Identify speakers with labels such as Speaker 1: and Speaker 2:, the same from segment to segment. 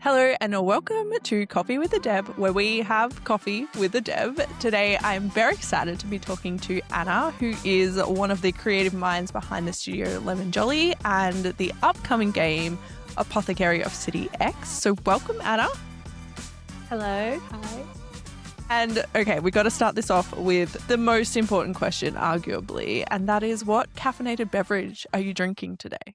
Speaker 1: Hello and welcome to Coffee with a Deb, where we have coffee with a Deb. Today I'm very excited to be talking to Anna, who is one of the creative minds behind the studio Lemon Jolly and the upcoming game Apothecary of City X. So welcome, Anna.
Speaker 2: Hello. Hi.
Speaker 1: And okay, we got to start this off with the most important question, arguably, and that is, what caffeinated beverage are you drinking today?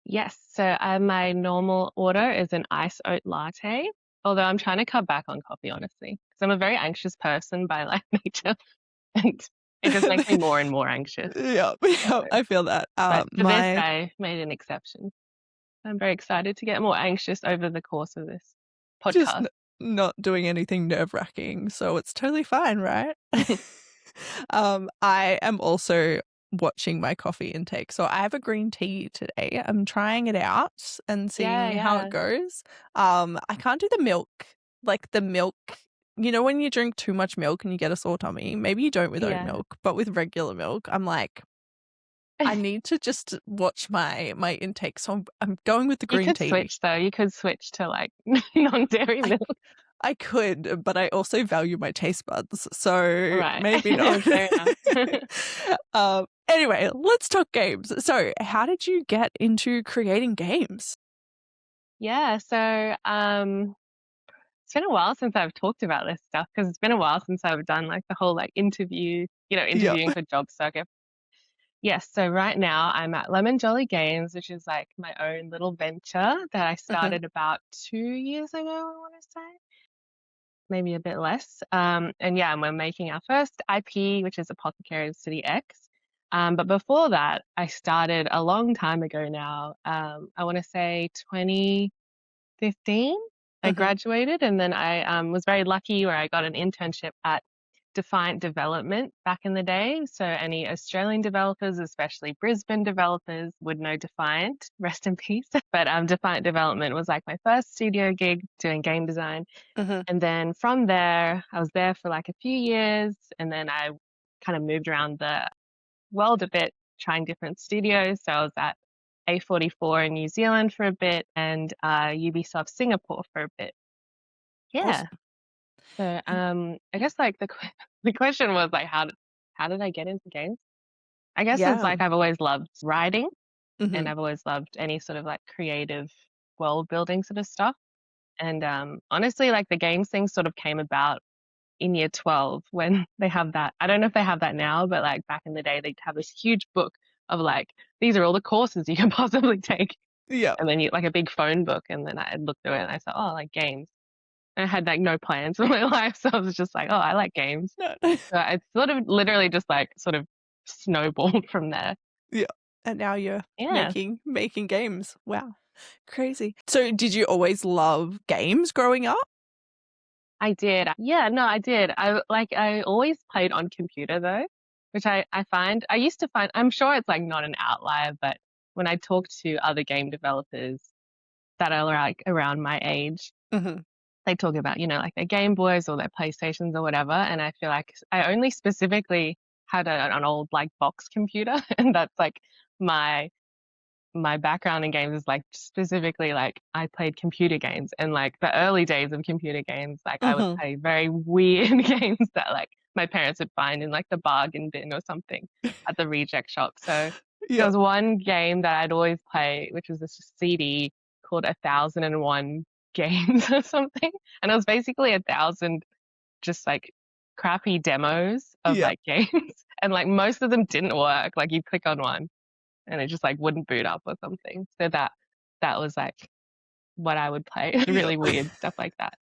Speaker 2: Yes, so my normal order is an iced oat latte, although I'm trying to cut back on coffee, honestly, because I'm a very anxious person by nature, and it just makes me more and more anxious.
Speaker 1: Yeah,
Speaker 2: So,
Speaker 1: I feel that.
Speaker 2: but for this, I made an exception. I'm very excited to get more anxious over the course of this
Speaker 1: Just
Speaker 2: podcast.
Speaker 1: not doing anything nerve-wracking, so it's totally fine, right? I am also watching my coffee intake. So I have a green tea today. I'm trying it out and
Speaker 2: Yeah,
Speaker 1: seeing how it
Speaker 2: yeah,
Speaker 1: goes. I can't do the milk. Like the milk, when you drink too much milk and you get a sore tummy, maybe you don't with oat
Speaker 2: yeah.
Speaker 1: milk, but with regular milk, I'm like, I need to just watch my intake. So I'm going with the
Speaker 2: You
Speaker 1: green
Speaker 2: could
Speaker 1: tea.
Speaker 2: switch though. You could switch to like non-dairy
Speaker 1: I
Speaker 2: milk.
Speaker 1: I could, but I also value my taste buds, so
Speaker 2: Right.
Speaker 1: maybe not.
Speaker 2: Fair enough.
Speaker 1: Anyway, let's talk games. So, how did you get into creating games?
Speaker 2: Yeah, so it's been a while since I've talked about this stuff because it's been a while since I've done like the whole like
Speaker 1: Yep.
Speaker 2: interviewing for job circuit. Yes, so right now I'm at Lemon Jolly Games, which is like my own little venture that I
Speaker 1: Mhm.
Speaker 2: started about 2 years ago, I want to say, maybe a bit less. And yeah, and we're making our first IP, which is Apothecary of City X. But before that, I started a long time ago now. I want to say 2015. I
Speaker 1: Mhm.
Speaker 2: graduated, and then I was very lucky where I got an internship at Defiant Development back in the day. So any Australian developers, especially Brisbane developers, would know Defiant. Rest in peace. But Defiant Development was like my first studio gig doing game design.
Speaker 1: Mhm.
Speaker 2: And then from there, I was there for like a few years, and then I kind of moved around the world a bit, trying different studios. So I was at A44 in New Zealand for a bit and Ubisoft Singapore for a bit. Yeah.
Speaker 1: Awesome.
Speaker 2: So I guess like the question was like how did I get into games? I guess it's
Speaker 1: Yeah.
Speaker 2: like I've always loved writing and
Speaker 1: Mhm.
Speaker 2: I've always loved any sort of like creative world building sort of stuff. And honestly, like the games thing sort of came about in year 12 when they have that. I don't know if they have that now, but like back in the day, they'd have this huge book of like, these are all the courses you can possibly take.
Speaker 1: Yep.
Speaker 2: And then you like a big phone book. And then I looked through it and I thought, oh, I like games. And I had like no plans for my life. So I was just like, oh, I like games.
Speaker 1: No.
Speaker 2: So it's sort of literally just like sort of snowballed from there.
Speaker 1: Yeah. And now you're
Speaker 2: Yeah,
Speaker 1: making games. Wow. Crazy. So, did you always love games growing up?
Speaker 2: I did. Yeah, no, I did. I always played on computer though, which I find I used to find I'm sure it's like not an outlier, but when I talk to other game developers that are like around my age,
Speaker 1: Mhm.
Speaker 2: they talk about, like their Game Boys or their PlayStations or whatever. And I feel like I only specifically had an old like box computer and that's like my my background in games is like specifically like I played computer games and like the early days of computer games, like I would
Speaker 1: Mhm.
Speaker 2: play very weird games that like my parents would find in like the bargain bin or something at the reject shop. So there
Speaker 1: Yep.
Speaker 2: was one game that I'd always play, which was this CD called 1001 Games or something. And it was basically 1,000 just like crappy demos of
Speaker 1: Yep.
Speaker 2: like games. And like most of them didn't work. Like you click on one and it just like wouldn't boot up or something. So that was like what I would play.
Speaker 1: Yep.
Speaker 2: Really weird stuff like that.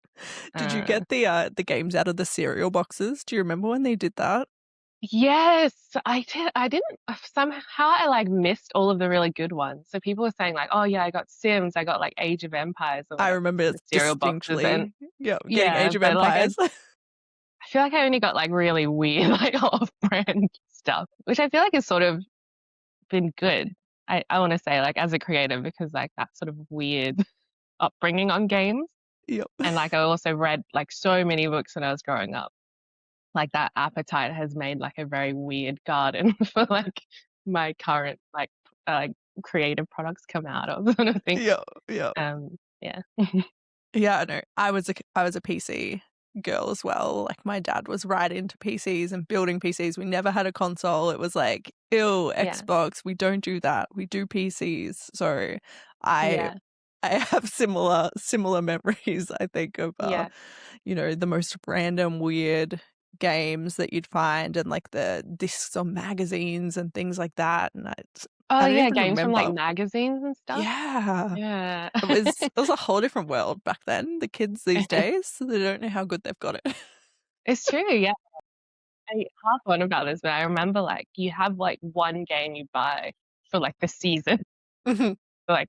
Speaker 1: Did you
Speaker 2: Uh,
Speaker 1: get the games out of the cereal boxes? Do you remember when they did that?
Speaker 2: yes, I did. I didn't somehow I like missed all of the really good ones. So people were saying like, oh yeah, I got Sims, I got like Age of Empires or
Speaker 1: I
Speaker 2: whatever
Speaker 1: remember
Speaker 2: from
Speaker 1: it
Speaker 2: the cereal boxes, and
Speaker 1: distinctly. Yeah, getting
Speaker 2: yeah,
Speaker 1: Age of
Speaker 2: but like I
Speaker 1: Empires.
Speaker 2: I feel like I only got like really weird like off-brand stuff, which I feel like has sort of been good. I want to say like as a creator because like that sort of weird upbringing on games.
Speaker 1: Yep.
Speaker 2: And like I also read like so many books when I was growing up. Like that appetite has made like a very weird garden for like my current like creative products come out of sort of thing.
Speaker 1: Yep. Yep.
Speaker 2: Yeah.
Speaker 1: Yeah, no, I was a PC girl as well. Like my dad was right into PCs and building PCs. We never had a console. It was like, ew,
Speaker 2: Yeah.
Speaker 1: Xbox. We don't do that. We do PCs. So I
Speaker 2: Yeah.
Speaker 1: I have similar memories, I think, of
Speaker 2: Yeah.
Speaker 1: the most random weird games that you'd find and like the discs or magazines and things like that. And
Speaker 2: Oh
Speaker 1: I don't
Speaker 2: yeah,
Speaker 1: even
Speaker 2: games from like
Speaker 1: remember.
Speaker 2: magazines and stuff.
Speaker 1: Yeah.
Speaker 2: Yeah.
Speaker 1: It was a whole different world back then. The kids these days, they don't know how good they've got it.
Speaker 2: It's true, yeah. I half on about this, but I remember like you have like one game you buy for like the season,
Speaker 1: Mhm.
Speaker 2: for like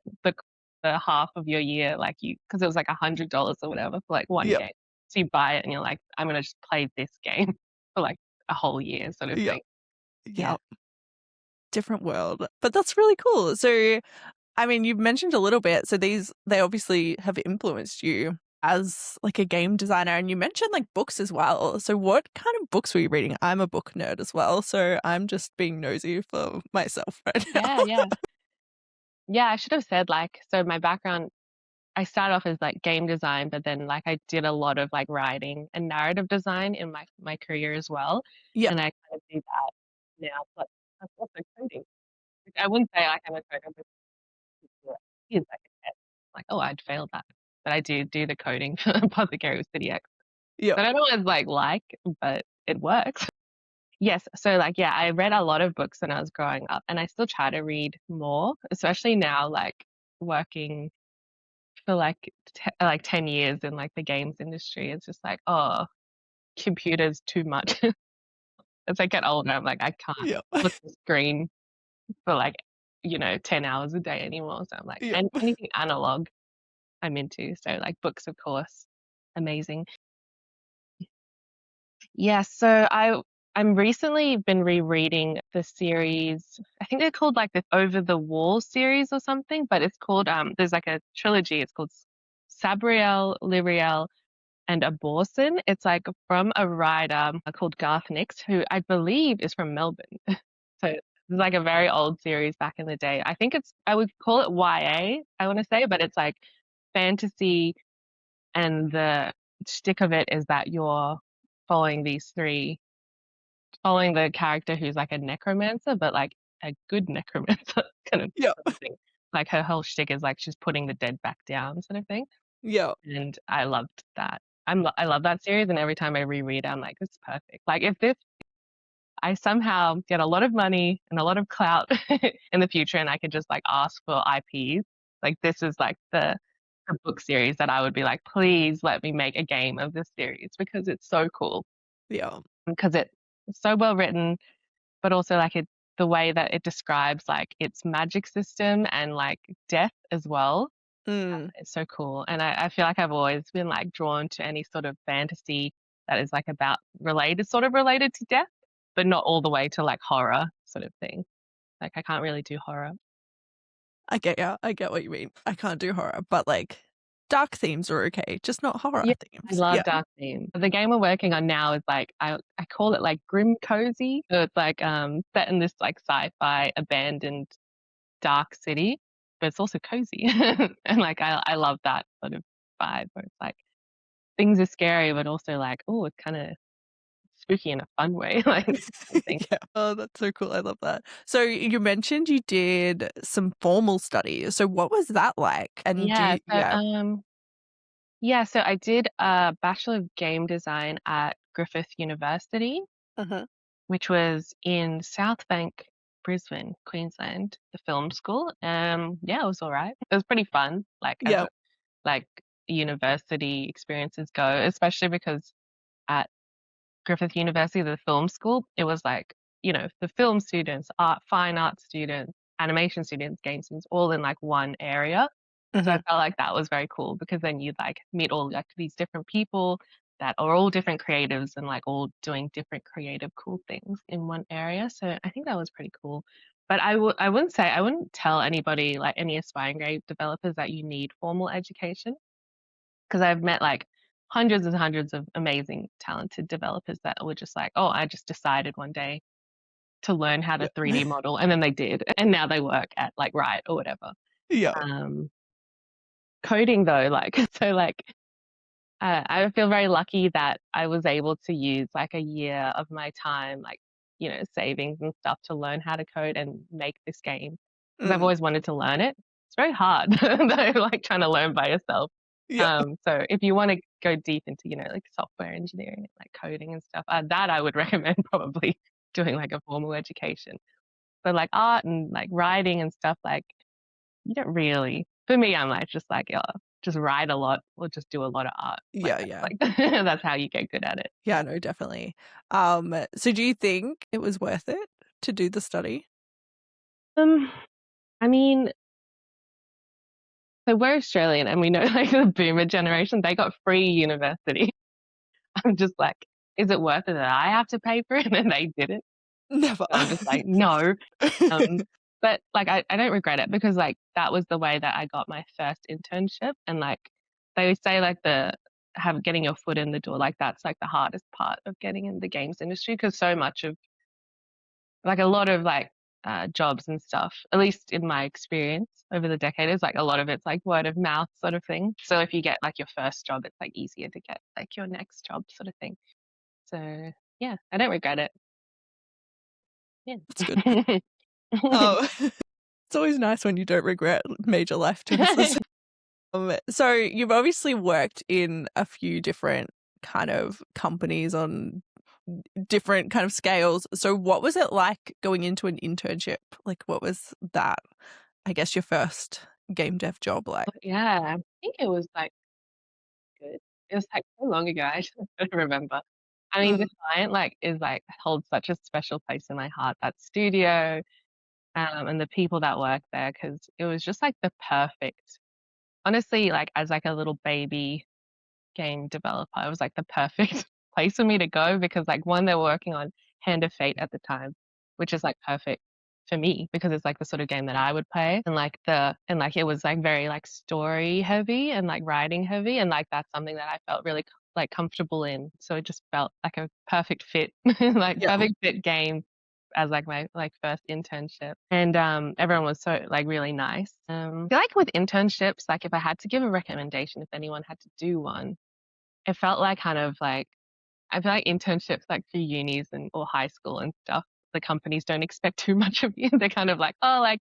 Speaker 2: the half of your year, like you because it was like $100 or whatever for like one
Speaker 1: Yep,
Speaker 2: game. So you buy it and you're like, I'm gonna just play this game for like a whole year sort of
Speaker 1: yep,
Speaker 2: thing. Yeah.
Speaker 1: yep. Different world. But that's really cool. So, I mean, you've mentioned a little bit, so they obviously have influenced you as like a game designer, and you mentioned like books as well. So what kind of books were you reading? I'm a book nerd as well, so I'm just being nosy for myself right
Speaker 2: Yeah,
Speaker 1: now.
Speaker 2: yeah. Yeah, I should have said like so my background I started off as like game design, but then like I did a lot of like writing and narrative design in my career as well.
Speaker 1: Yep,
Speaker 2: And I kind of do that now. But that's also coding. Like, I wouldn't say like I'm a coder, but it's like a test. Like, oh, I'd failed that. But I do the coding for Apothecary of City X.
Speaker 1: yep,
Speaker 2: That I don't always like, but it works. Yes, so like yeah, I read a lot of books when I was growing up, and I still try to read more, especially now, like working for like 10 years in like the games industry. It's just like, oh, computers too much. As I get older, I'm like, I can't
Speaker 1: yep,
Speaker 2: look at the screen for like, 10 hours a day anymore. So I'm like,
Speaker 1: yep.
Speaker 2: and anything analog I'm into. So like books, of course, amazing. Yeah, so I'm recently been rereading the series. I think they're called like the Over the Wall series or something, but it's called there's like a trilogy. It's called Sabriel, Lyriel, and Abortion. It's like from a writer called Garth Nix, who I believe is from Melbourne. So it's like a very old series back in the day. I think I would call it YA, I want to say, but it's like fantasy, and the shtick of it is that you're following these three, following the character who's like a necromancer, but like a good necromancer kind of
Speaker 1: Yep,
Speaker 2: sort of thing. Like her whole shtick is like she's putting the dead back down, sort of thing.
Speaker 1: yep.
Speaker 2: And I loved that. I love that series, and every time I reread, I'm like, it's perfect. Like if this I somehow get a lot of money and a lot of clout in the future, and I could just like ask for IPs, like this is like the book series that I would be like, please let me make a game of this series because it's so cool.
Speaker 1: Yeah.
Speaker 2: Because it's so well written, but also like the way that it describes like its magic system and like death as well.
Speaker 1: Mm.
Speaker 2: It's so cool. And I feel like I've always been like drawn to any sort of fantasy that is like about sort of related to death, but not all the way to like horror sort of thing. Like I can't really do horror.
Speaker 1: I get ya. I get what you mean. I can't do horror, but like dark themes are okay, just not horror
Speaker 2: Yeah, I
Speaker 1: themes.
Speaker 2: love
Speaker 1: Yeah.
Speaker 2: dark theme. The game we're working on now is like I call it like grim cozy. So it's like set in this like sci-fi abandoned dark city, but it's also cozy. And like I love that sort of vibe where it's like things are scary, but also like, oh, it's kind of spooky in a fun way, like something.
Speaker 1: Yeah. Oh, that's so cool. I love that. So you mentioned you did some formal studies. So what was that like? And
Speaker 2: Yeah, so
Speaker 1: yeah.
Speaker 2: yeah, so I did a Bachelor of Game Design at Griffith University,
Speaker 1: Uh-huh.
Speaker 2: which was in South Bank, Brisbane, Queensland, the film school. Yeah, it was all right. It was pretty fun, like as
Speaker 1: Yeah.
Speaker 2: like university experiences go, especially because at Griffith University, the film school, it was like, the film students, fine art students, animation students, game students, all in like one area. So I
Speaker 1: Hmm.
Speaker 2: felt like that was very cool because then you like meet all like these different people that are all different creatives and like all doing different creative cool things in one area. So I think that was pretty cool. But I wouldn't tell anybody like any aspiring game developers that you need formal education because I've met like hundreds and hundreds of amazing talented developers that were just like, oh, I just decided one day to learn how to
Speaker 1: Yeah.
Speaker 2: 3D model, and then they did, and now they work at like Riot or whatever.
Speaker 1: Yeah.
Speaker 2: Um, coding though, like, so like, I feel very lucky that I was able to use like a year of my time, like, savings and stuff to learn how to code and make this game because I've
Speaker 1: Mm,
Speaker 2: always wanted to learn it. It's very hard, though, like trying to learn by yourself.
Speaker 1: yeah.
Speaker 2: So if you want to go deep into, like software engineering, like coding and stuff, that I would recommend probably doing like a formal education. But like art and like writing and stuff, like you don't really. For me, I'm like just like just write a lot or just do a lot of art. Like
Speaker 1: Yeah,
Speaker 2: that's
Speaker 1: yeah.
Speaker 2: like that's how you get good at it.
Speaker 1: Yeah, no, definitely. So do you think it was worth it to do the study?
Speaker 2: Um, I mean, so we're Australian and we know like the boomer generation, they got free university. I'm just like, is it worth it that I have to pay for it and they didn't?
Speaker 1: Never.
Speaker 2: And I'm just like, no. Um, but like I don't regret it because like that was the way that I got my first internship and like they say like getting your foot in the door, like that's like the hardest part of getting in the games industry because so much of like a lot of like jobs and stuff, at least in my experience over the decades, like a lot of it's like word of mouth sort of thing. So if you get like your first job, it's like easier to get like your next job sort of thing. So yeah, I don't regret it.
Speaker 1: That's good.
Speaker 2: Yeah.
Speaker 1: It's always nice when you don't regret major life choices. So you've obviously worked in a few different kind of companies on different kind of scales. So what was it like going into an internship? Like what was that, I guess, your first game dev job like?
Speaker 2: Yeah, I think it was like good. It was like so long ago, I just don't remember. I mean, the
Speaker 1: Mm,
Speaker 2: client like is like holds such a special place in my heart, that studio, and the people that work there, because it was just like the perfect, honestly, like as like a little baby game developer, it was like the perfect place for me to go because like one, they're working on Hand of Fate at the time, which is like perfect for me because it's like the sort of game that I would play and like it was like very like story heavy and like writing heavy and like that's something that I felt really like comfortable in. So it just felt like a perfect fit, like
Speaker 1: yeah.
Speaker 2: perfect fit game as like my like first internship and everyone was so like really nice. I feel like with internships, like if I had to give a recommendation if anyone had to do one, it felt like kind of like I feel like internships like for unis and or high school and stuff, the companies don't expect too much of you. They're kind of like, oh, like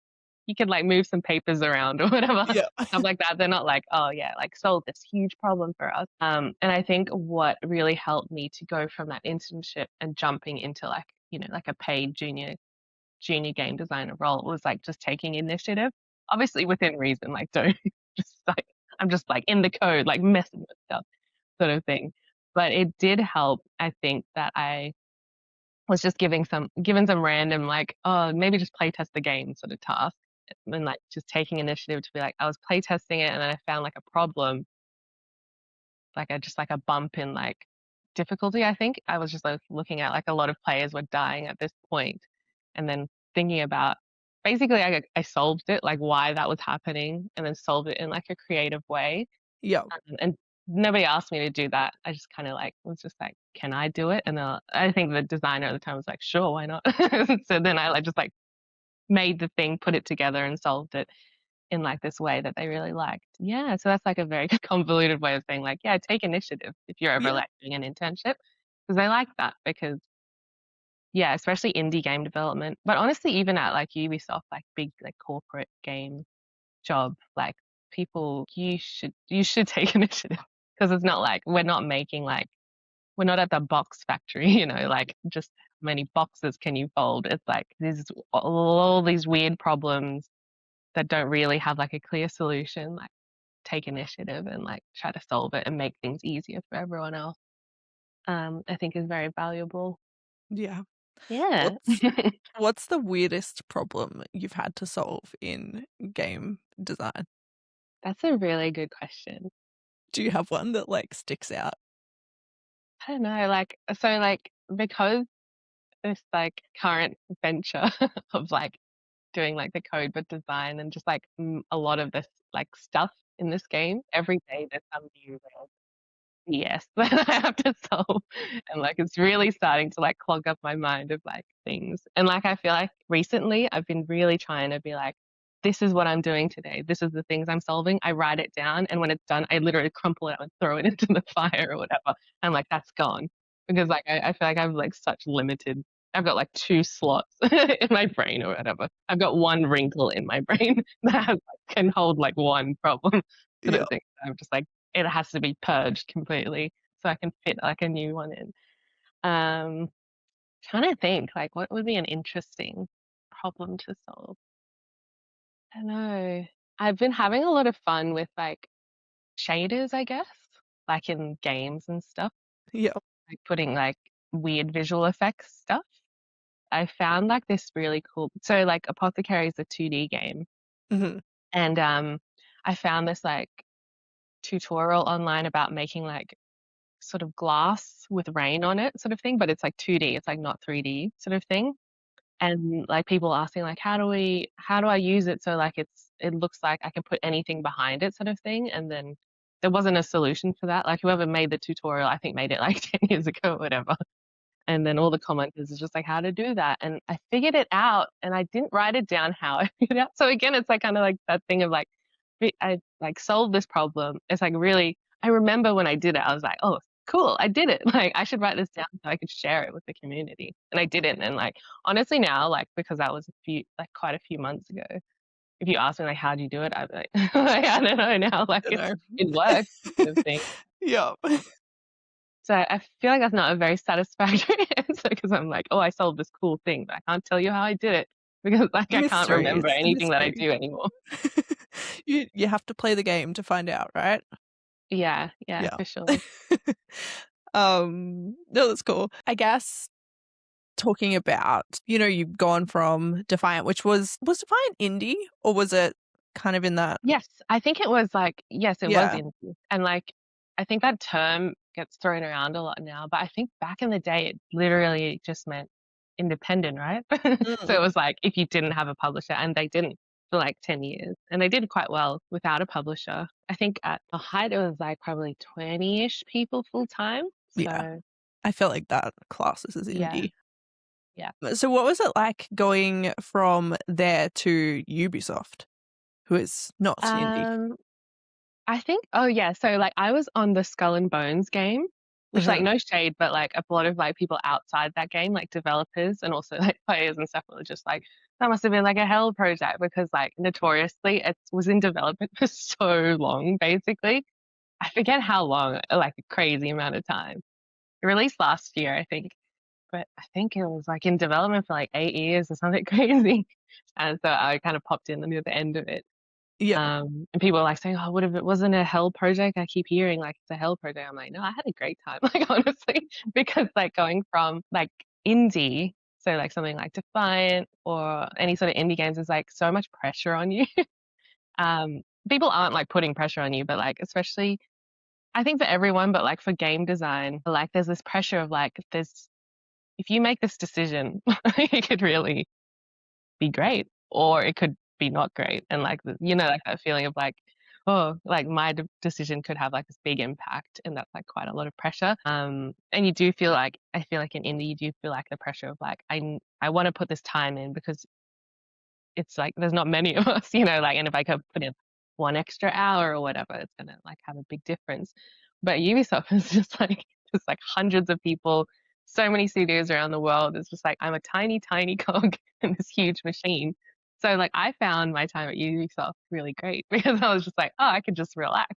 Speaker 2: you could like move some papers around or whatever,
Speaker 1: Yeah.
Speaker 2: stuff like that. They're not like, oh yeah, like solve this huge problem for us. And I think what really helped me to go from that internship and jumping into like, like a paid junior game designer role was like just taking initiative, obviously within reason, like don't just like I'm just like in the code, like messing with stuff sort of thing. But it did help, I think, that I was just given some random like, oh, maybe just play test the game sort of task. And like just taking initiative to be like, I was play testing it and then I found like a problem, like a bump in like difficulty, I think. I was just like looking at like a lot of players were dying at this point and then thinking about basically I solved it, like why that was happening, and then solved it in like a creative way
Speaker 1: Yeah.
Speaker 2: and nobody asked me to do that. I just kind of like was just like, can I do it? And I think the designer at the time was like, sure, why not? So then I like just like made the thing, put it together, and solved it in like this way that they really liked. Yeah, so that's like a very convoluted way of saying like, yeah, take initiative if you're ever
Speaker 1: Yeah.
Speaker 2: like doing an internship because they like that because yeah, especially indie game development, but honestly, even at like Ubisoft, like big like corporate game job, like people, you should take initiative because it's not like we're not at the box factory, like just how many boxes can you fold? It's like there's all these weird problems that don't really have like a clear solution. Like take initiative and like try to solve it and make things easier for everyone else. I think is very valuable.
Speaker 1: Yeah.
Speaker 2: Yeah.
Speaker 1: What's the weirdest problem you've had to solve in game design?
Speaker 2: That's a really good question.
Speaker 1: Do you have one that like sticks out?
Speaker 2: I don't know, like so like because this like current venture of like doing like the code but design and just like a lot of this like stuff in this game. Every day there's some new little BS that I have to solve. And like it's really starting to like clog up my mind of like things. And like I feel like recently I've been really trying to be like, this is what I'm doing today. This is the things I'm solving. I write it down. And when it's done, I literally crumple it up and throw it into the fire or whatever. I'm like, that's gone. Because like I feel like I've like such limited, I've got like two slots in my brain or whatever. I've got one wrinkle in my brain that has, like, can hold like one problem sort
Speaker 1: Yeah.
Speaker 2: of thing. I'm just like, it has to be purged completely so I can fit like a new one in. Trying to think like what would be an interesting problem to solve. I don't know. I've been having a lot of fun with like shaders, I guess, like in games and stuff,
Speaker 1: Yeah.
Speaker 2: like putting like weird visual effects stuff. I found like this really cool. So like Apothecary is a 2D game,
Speaker 1: Hmm.
Speaker 2: and I found this like tutorial online about making like sort of glass with rain on it, sort of thing, but it's like 2D. It's like not 3D sort of thing. And like people asking like how do I use it so like it looks like I can put anything behind it sort of thing. And then there wasn't a solution for that. Like whoever made the tutorial, I think made it like 10 years ago or whatever. And then all the commenters is just like how to do that. And I figured it out and I didn't write it down how I figured it out. So again, it's like kind of like that thing of like I like solved this problem. It's like really I remember when I did it, I was like, oh cool, I did it. Like I should write this down so I could share it with the community. And I didn't. And like honestly now, like because that was a few like quite a few months ago, if you ask me like how do you do it, I'd be like, like I don't know now. Like
Speaker 1: You know.
Speaker 2: it works sort of thing.
Speaker 1: Yeah.
Speaker 2: So I feel like that's not a very satisfactory answer because I'm like, oh, I solved this cool thing, but I can't tell you how I did it because like I can't
Speaker 1: Mystery.
Speaker 2: remember
Speaker 1: It's a
Speaker 2: anything that I
Speaker 1: mystery.
Speaker 2: do anymore.
Speaker 1: You have to play the game to find out, right?
Speaker 2: Yeah, yeah,
Speaker 1: Yeah.
Speaker 2: for sure.
Speaker 1: No, that's cool. I guess talking about, you've gone from Defiant, which was Defiant indie, or was it kind of in that?
Speaker 2: Yes, I think it was like, yes, it was
Speaker 1: Yeah.
Speaker 2: indie. And like, I think that term gets thrown around a lot now, but I think back in the day, it literally just meant independent, right? So
Speaker 1: Mm.
Speaker 2: it was like if you didn't have a publisher, and they didn't for like 10 years, and they did quite well without a publisher. I think at the height, it was like probably 20-ish people full time.
Speaker 1: Yeah.
Speaker 2: So
Speaker 1: I feel like that classes as
Speaker 2: yeah,
Speaker 1: indie.
Speaker 2: yeah.
Speaker 1: So what was it like going from there to Ubisoft, who is not indie?
Speaker 2: Um, I think, oh yeah, so like I was on the Skull and Bones game, which like
Speaker 1: Mhm.
Speaker 2: no shade, but like a lot of like people outside that game, like developers and also like players and stuff were just like, that must have been like a hell project because like notoriously it was in development for so long, basically. I forget how long, like a crazy amount of time. It released last year, I think, but I think it was like in development for like 8 years or something crazy. And so I kind of popped in near the end of it.
Speaker 1: Yeah.
Speaker 2: And people are like saying, "Oh, what if it wasn't a hell project?" I keep hearing like it's a hell project. I'm like, no, I had a great time, like honestly, because like going from like indie, so like something like Defiant or any sort of indie games is like so much pressure on you. Um, People aren't like putting pressure on you, but like especially I think for everyone, but like for game design, like there's this pressure of like there's if you make this decision, it could really be great or it could be not great. And like, like that feeling of like, oh, like my decision could have like this big impact. And that's like quite a lot of pressure. And you do feel like, I feel like in indie, you do feel like the pressure of like, I want to put this time in because it's like, there's not many of us, like, and if I could put in one extra hour or whatever, it's going to like have a big difference. But Ubisoft is just like hundreds of people, so many studios around the world. It's just like I'm a tiny, tiny cog in this huge machine. So like I found my time at Ubisoft really great because I was just like, oh, I could just relax.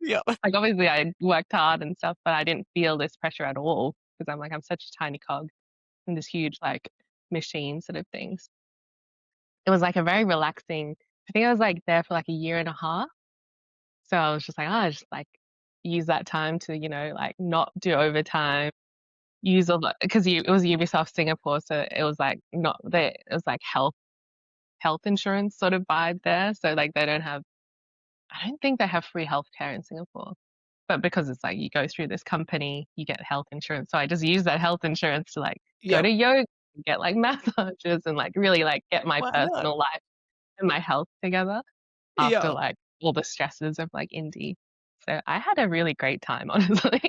Speaker 1: Yeah.
Speaker 2: Like obviously I worked hard and stuff, but I didn't feel this pressure at all because I'm such a tiny cog in this huge like machine sort of things. It was like a very relaxing. I think I was like there for like a year and a half. So I was just like, oh, I just like use that time to, like not do overtime, use a lot because it was Ubisoft Singapore, so it was like not there. It was like health insurance sort of vibe there. So like they don't have. I don't think they have free healthcare in Singapore, but because it's like you go through this company, you get health insurance. So I just use that health insurance to like go
Speaker 1: Yep.
Speaker 2: to yoga, get like massages, and like really like get my
Speaker 1: Why not?
Speaker 2: personal life and my health together after
Speaker 1: Yeah.
Speaker 2: like all the stresses of like indie. So I had a really great time, honestly,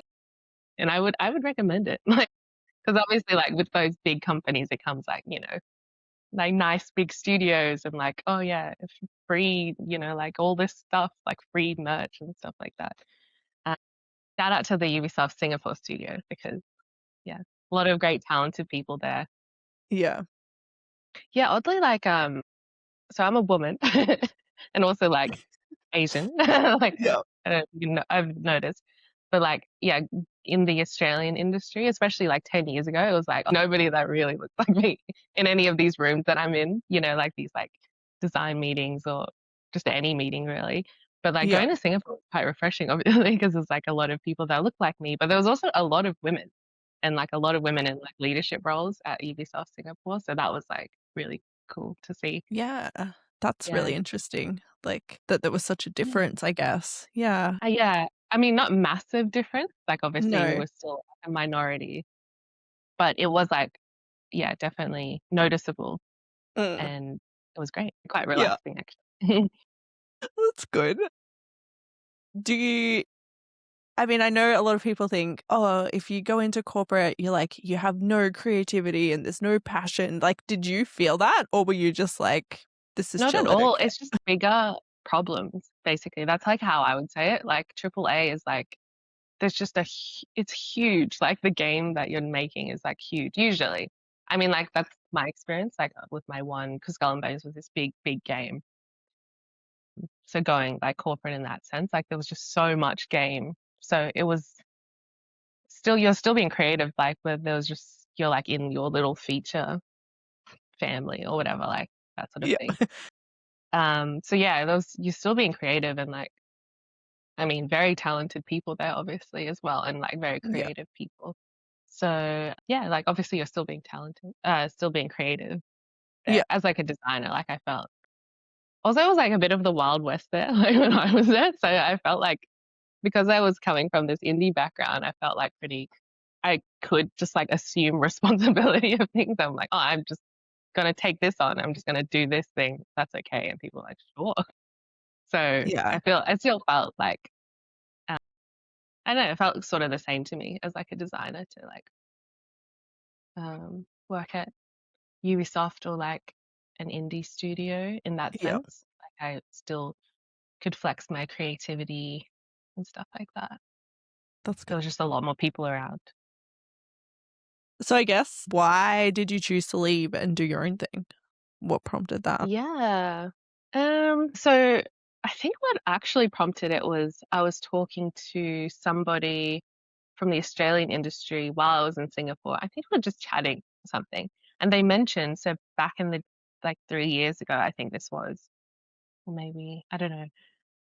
Speaker 2: and I would recommend it. Like, because obviously, like with those big companies, it comes like like nice big studios and like, oh yeah, free, like all this stuff, like free merch and stuff like that. Uh, Shout out to the Ubisoft Singapore studio because yeah, a lot of great talented people there.
Speaker 1: Yeah.
Speaker 2: Yeah, oddly like so I'm a woman and also like Asian. Like
Speaker 1: Yeah.
Speaker 2: I don't, I've noticed. But like yeah, in the Australian industry, especially like 10 years ago, it was like nobody that really looked like me in any of these rooms that I'm in, like these like design meetings or just any meeting really. But like
Speaker 1: Yeah.
Speaker 2: going to Singapore was quite refreshing, obviously, because there's like a lot of people that look like me, but there was also a lot of women and like a lot of women in like leadership roles at Ubisoft Singapore. So that was like really cool to see.
Speaker 1: Yeah. That's
Speaker 2: Yeah.
Speaker 1: really interesting. Like that there was such a
Speaker 2: Yeah.
Speaker 1: difference, I guess. Yeah.
Speaker 2: Yeah. I mean, not massive difference. Like obviously we
Speaker 1: No.
Speaker 2: were still a minority, but it was like, yeah, definitely noticeable
Speaker 1: Mm.
Speaker 2: and it was great. Quite
Speaker 1: Yeah.
Speaker 2: relaxing actually.
Speaker 1: That's good. Do you I mean, I know a lot of people think, oh, if you go into corporate, you're like, you have no creativity and there's no passion. Like, did you feel that? Or were you just like, this is
Speaker 2: Not at
Speaker 1: chill and
Speaker 2: all.
Speaker 1: okay?
Speaker 2: It's just bigger problems, basically. That's like how I would say it. Like AAA is like there's just it's huge. Like the game that you're making is like huge usually. I mean, like that's my experience, like with my one, because Skull and Bones was this big, big game. So going like corporate in that sense, like there was just so much game. So it was still, you're still being creative, like where there was just, you're like in your little feature family or whatever, like that sort of
Speaker 1: Yeah.
Speaker 2: thing. So yeah, those, you're still being creative and like, I mean, very talented people there, obviously, as well, and like very
Speaker 1: Yeah.
Speaker 2: creative people. So yeah, like obviously you're still being talented, still being creative there
Speaker 1: Yeah.
Speaker 2: as like a designer, like I felt. Also, it was like a bit of the Wild West there, like when I was there. So I felt like because I was coming from this indie background, I felt like I could just like assume responsibility of things. I'm like, oh, I'm just gonna take this on. I'm just gonna do this thing. That's okay. And people are like, sure. So
Speaker 1: Yeah.
Speaker 2: I still felt like I don't know, it felt sort of the same to me as like a designer to like work at Ubisoft or like an indie studio in that
Speaker 1: Yeah.
Speaker 2: sense. Like I still could flex my creativity and stuff like that.
Speaker 1: That's
Speaker 2: There
Speaker 1: good.
Speaker 2: was just a lot more people around.
Speaker 1: So I guess why did you choose to leave and do your own thing? What prompted that?
Speaker 2: Yeah. So I think what actually prompted it was I was talking to somebody from the Australian industry while I was in Singapore. I think we were just chatting or something. And they mentioned, so back in the like 3 years ago, I think this was, or maybe, I don't know.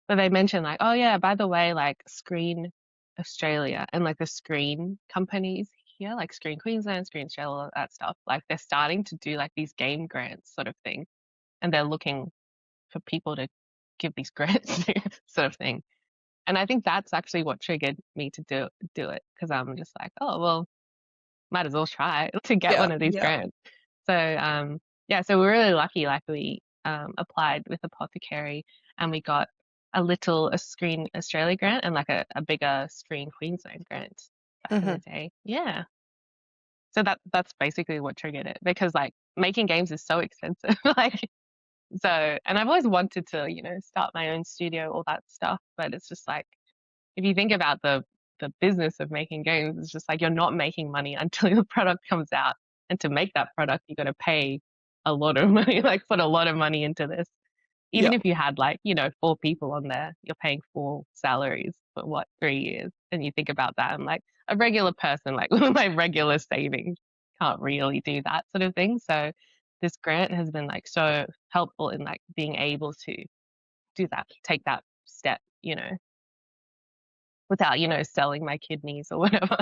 Speaker 2: But they mentioned like, oh yeah, by the way, like Screen Australia and like the screen companies here, like Screen Queensland, Screen Australia, all that stuff, like they're starting to do like these game grants sort of thing. And they're looking for people to give these grants sort of thing. And I think that's actually what triggered me to do it because I'm just like, oh well, might as well try to get
Speaker 1: Yeah.
Speaker 2: one of these
Speaker 1: Yeah.
Speaker 2: grants. So yeah, so we're really lucky. Like we applied with Apothecary and we got a Screen Australia grant and like a bigger Screen Queensland grant back in
Speaker 1: Hmm.
Speaker 2: the day. Yeah. So that's basically what triggered it because like making games is so expensive. Like so and I've always wanted to, start my own studio, all that stuff, but it's just like if you think about the business of making games, it's just like you're not making money until your product comes out. And to make that product, you got to pay a lot of money, like put a lot of money into this.
Speaker 1: Yeah.
Speaker 2: Even if you had like, 4 people on there, you're paying 4 salaries for what, 3 years? And you think about that, and like a regular person, like with my regular savings, can't really do that sort of thing. So this grant has been like so helpful in like being able to do that, take that step, without, selling my kidneys or whatever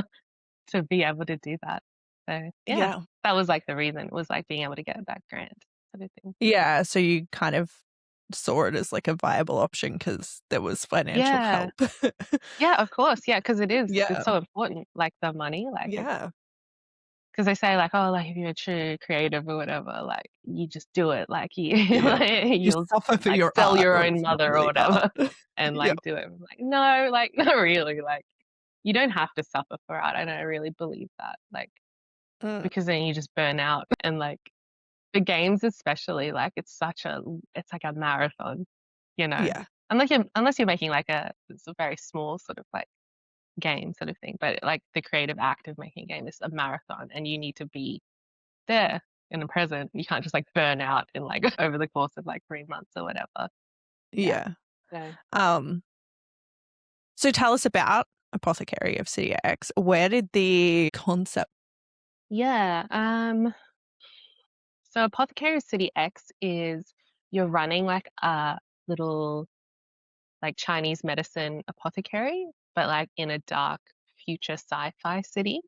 Speaker 2: to be able to do that. So yeah,
Speaker 1: Yeah.
Speaker 2: that was like the reason was like being able to get that grant sort of thing.
Speaker 1: Yeah. So you kind of saw it as like a viable option because there was financial
Speaker 2: Yeah.
Speaker 1: help.
Speaker 2: Yeah, of course. Yeah, because it's
Speaker 1: Yeah.
Speaker 2: so important, like the money, like it's
Speaker 1: Yeah.
Speaker 2: because they say like, oh, like if you're a true creative or whatever, like you just do it, like you
Speaker 1: Yeah. You
Speaker 2: you'll
Speaker 1: suffer for
Speaker 2: like
Speaker 1: your
Speaker 2: sell
Speaker 1: art
Speaker 2: your
Speaker 1: or
Speaker 2: own
Speaker 1: it's not
Speaker 2: mother or
Speaker 1: really art.
Speaker 2: whatever and
Speaker 1: Yeah.
Speaker 2: like do it. I'm like, no, like not really. Like you don't have to suffer for art. I don't really believe that. Like
Speaker 1: Mm.
Speaker 2: because then you just burn out and like the games especially, like it's like a marathon, you know.
Speaker 1: Yeah.
Speaker 2: Unless you're making like it's a very small sort of like game sort of thing, but like the creative act of making a game is a marathon, and you need to be there in the present. You can't just like burn out in like over the course of like 3 months or whatever. Yeah.
Speaker 1: Yeah.
Speaker 2: So
Speaker 1: Um, so tell us about Apothecary of City X. Where did the concept?
Speaker 2: yeah. So Apothecary of City X is you're running like a little like Chinese medicine apothecary, but like in a dark future sci-fi city.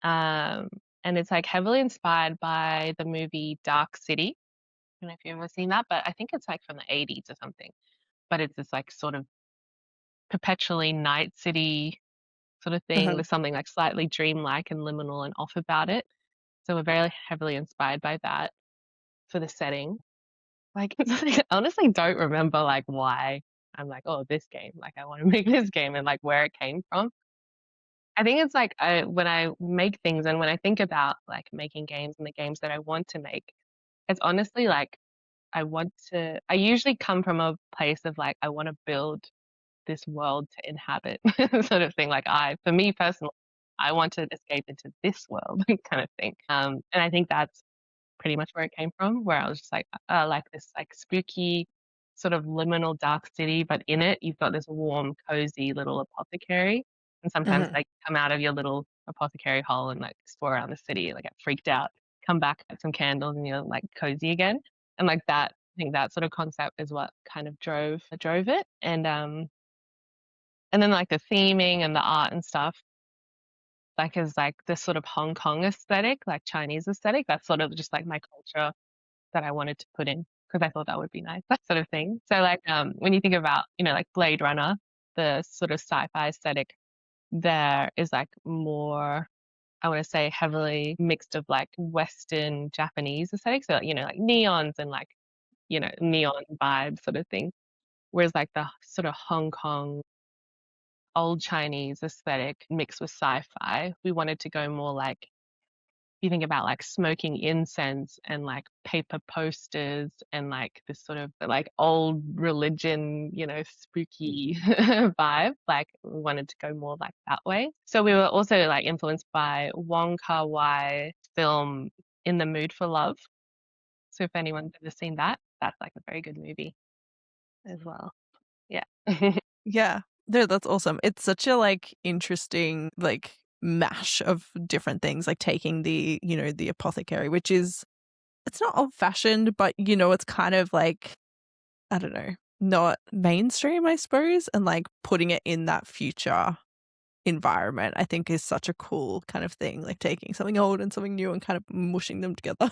Speaker 2: Um, and it's like heavily inspired by the movie Dark City. I don't know if you've ever seen that, but I think it's like from the 80s or something. But it's this like sort of perpetually night city sort of thing.
Speaker 1: Uh-huh.
Speaker 2: There's something like slightly dreamlike and liminal and off about it. So we're very heavily inspired by that for the setting. Like, I honestly don't remember like why I'm like, oh, this game, like I want to make this game and like where it came from. I think it's like when I make things and when I think about like making games and the games that I want to make, it's honestly like I usually come from a place of like, I want to build this world to inhabit sort of thing. Like for me personally, I want to escape into this world kind of thing. And I think that's pretty much where it came from, where I was just like this like spooky sort of liminal dark city, but in it you've got this warm, cozy little apothecary. And sometimes
Speaker 1: Uh-huh.
Speaker 2: like come out of your little apothecary hole and like explore around the city, like get freaked out, come back, light some candles, and you're like cozy again. And like that, I think that sort of concept is what kind of drove it. And then like the theming and the art and stuff, like is like this sort of Hong Kong aesthetic, like Chinese aesthetic. That's sort of just like my culture that I wanted to put in because I thought that would be nice, that sort of thing. So like when you think about, like Blade Runner, the sort of sci-fi aesthetic there is like more, I want to say heavily mixed of like Western Japanese aesthetic. So, like neons and like, neon vibe sort of thing. Whereas like the sort of Hong Kong old Chinese aesthetic mixed with sci-fi, we wanted to go more like you think about like smoking incense and like paper posters and like this sort of like old religion, spooky vibe. Like we wanted to go more like that way. So we were also like influenced by Wong Kar-wai film In the Mood for Love. So if anyone's ever seen that, that's like a very good movie as well. Yeah.
Speaker 1: Yeah. No, that's awesome. It's such a like interesting like mash of different things, like taking the apothecary, which is it's not old fashioned, but it's kind of like, I don't know, not mainstream, I suppose, and like putting it in that future environment, I think is such a cool kind of thing, like taking something old and something new and kind of mushing them together.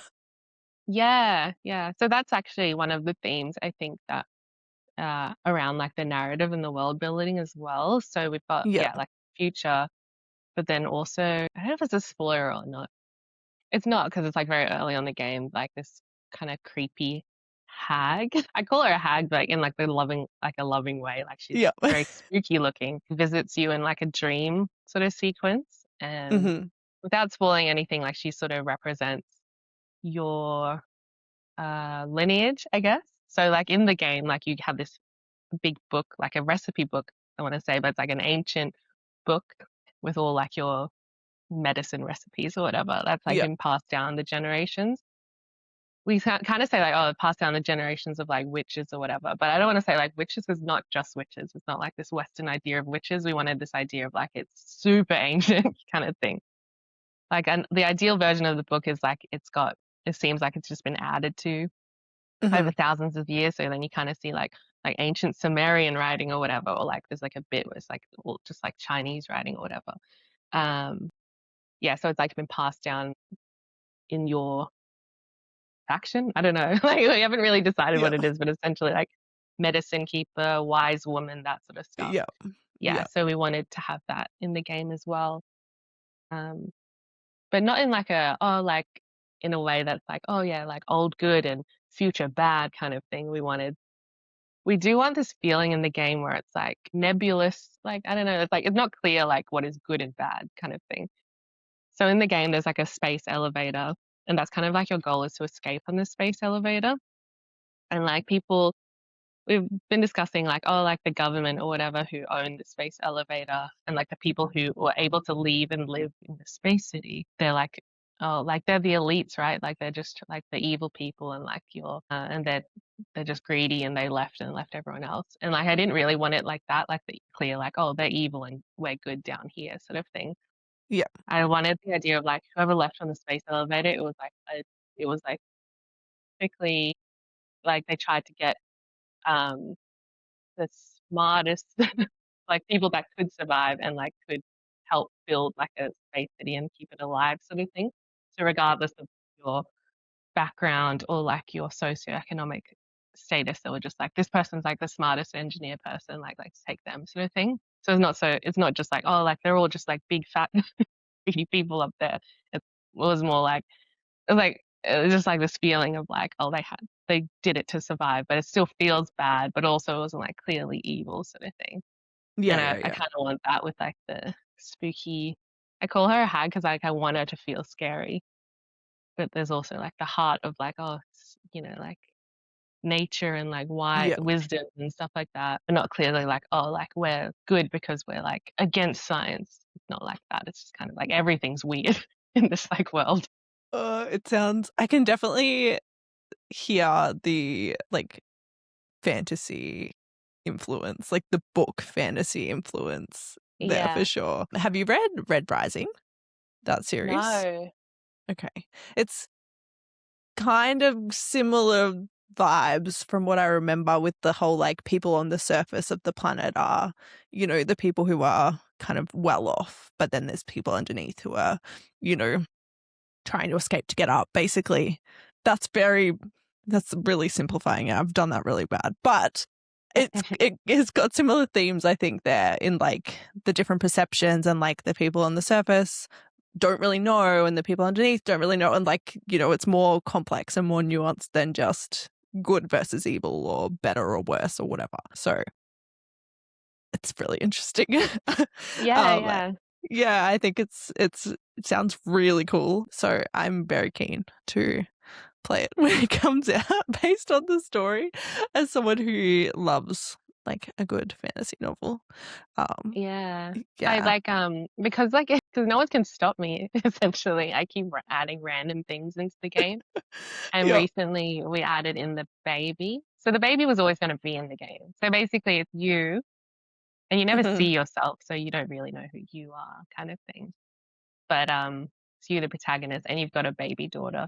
Speaker 2: Yeah, yeah. So that's actually one of the themes I think that around like the narrative and the world building as well. So we've got,
Speaker 1: Yeah.
Speaker 2: yeah, like future, but then also, I don't know if it's a spoiler or not. It's not because it's like very early on the game, like this kind of creepy hag. I call her a hag, but like, in like like a loving way. Like she's
Speaker 1: Yeah.
Speaker 2: very spooky looking, visits you in like a dream sort of sequence. And
Speaker 1: Hmm.
Speaker 2: without spoiling anything, like she sort of represents your lineage, I guess. So like in the game, like you have this big book, like a recipe book, I want to say, but it's like an ancient book with all like your medicine recipes or whatever that's like
Speaker 1: Yeah.
Speaker 2: been passed down the generations. We kind of say like, oh, passed down the generations of like witches or whatever, but I don't want to say like witches is not just witches. It's not like this Western idea of witches. We wanted this idea of like it's super ancient kind of thing. Like, and the ideal version of the book is like it seems like it's just been added to
Speaker 1: Hmm.
Speaker 2: over thousands of years. So then you kind of see like ancient Sumerian writing or whatever, or like there's like a bit where it's like all just like Chinese writing or whatever. Um, yeah, so it's like been passed down in your faction. I don't know. Like we haven't really decided
Speaker 1: Yeah.
Speaker 2: what it is, but essentially like medicine keeper, wise woman, that sort of stuff.
Speaker 1: Yeah.
Speaker 2: Yeah,
Speaker 1: Yeah.
Speaker 2: so we wanted to have that in the game as well. Um, but not in like like in a way that's like, oh yeah, like old good and future bad kind of thing. We do want this feeling in the game where it's like nebulous, like I don't know, it's like it's not clear like what is good and bad kind of thing. So in the game there's like a space elevator And that's kind of like your goal is to escape on the space elevator. And like people, we've been discussing like, oh, like the government or whatever who own the space elevator and like the people who were able to leave and live in the space city, they're like, oh, like they're the elites, right? Like they're just like the evil people and like and they're just greedy and they left and left everyone else. And like I didn't really want it like that, like the clear, like, oh, they're evil and we're good down here sort of thing.
Speaker 1: Yeah.
Speaker 2: I wanted the idea of like whoever left on the space elevator, it was like quickly like they tried to get um the smartest like people that could survive and like could help build like a space city and keep it alive sort of thing. So regardless of your background or like your socioeconomic status, they were just like this person's like the smartest engineer person, like let's take them sort of thing. So it's not just like, oh, like they're all just like big fat greedy people up there. It was more like it was just like this feeling of like, oh, they did it to survive, but it still feels bad, but also it wasn't like clearly evil sort of thing.
Speaker 1: Yeah,
Speaker 2: And
Speaker 1: yeah,
Speaker 2: I
Speaker 1: yeah.
Speaker 2: kind of want that with like the spooky. I call her a hag because like I want her to feel scary, but there's also like the heart of like, oh, like nature and like why
Speaker 1: Yeah.
Speaker 2: wisdom and stuff like that, but not clearly like, oh, like we're good because we're like against science. It's not like that. It's just kind of like everything's weird in this like world.
Speaker 1: I can definitely hear the like fantasy influence, like the book fantasy influence there for
Speaker 2: Yeah.
Speaker 1: sure. Have you read Red Rising, that series?
Speaker 2: No.
Speaker 1: Okay. It's kind of similar vibes from what I remember with the whole like people on the surface of the planet are, the people who are kind of well off, but then there's people underneath who are, you know, trying to escape to get up, basically. That's really simplifying it. I've done that really bad. But it has got similar themes, I think, there in like the different perceptions and like the people on the surface don't really know and the people underneath don't really know. And like, it's more complex and more nuanced than just good versus evil or better or worse or whatever. So it's really interesting.
Speaker 2: Yeah,
Speaker 1: um,
Speaker 2: yeah.
Speaker 1: yeah, I think it sounds really cool. So I'm very keen to play it when it comes out based on the story as someone who loves like a good fantasy novel. Um,
Speaker 2: Yeah. I
Speaker 1: yeah.
Speaker 2: like because like because no one can stop me essentially. I keep adding random things into the game. And
Speaker 1: Yeah.
Speaker 2: recently we added in the baby. So the baby was always going to be in the game. So basically it's you and you never
Speaker 1: Mhm.
Speaker 2: see yourself, so you don't really know who you are kind of thing. But it's you the protagonist and you've got a baby daughter.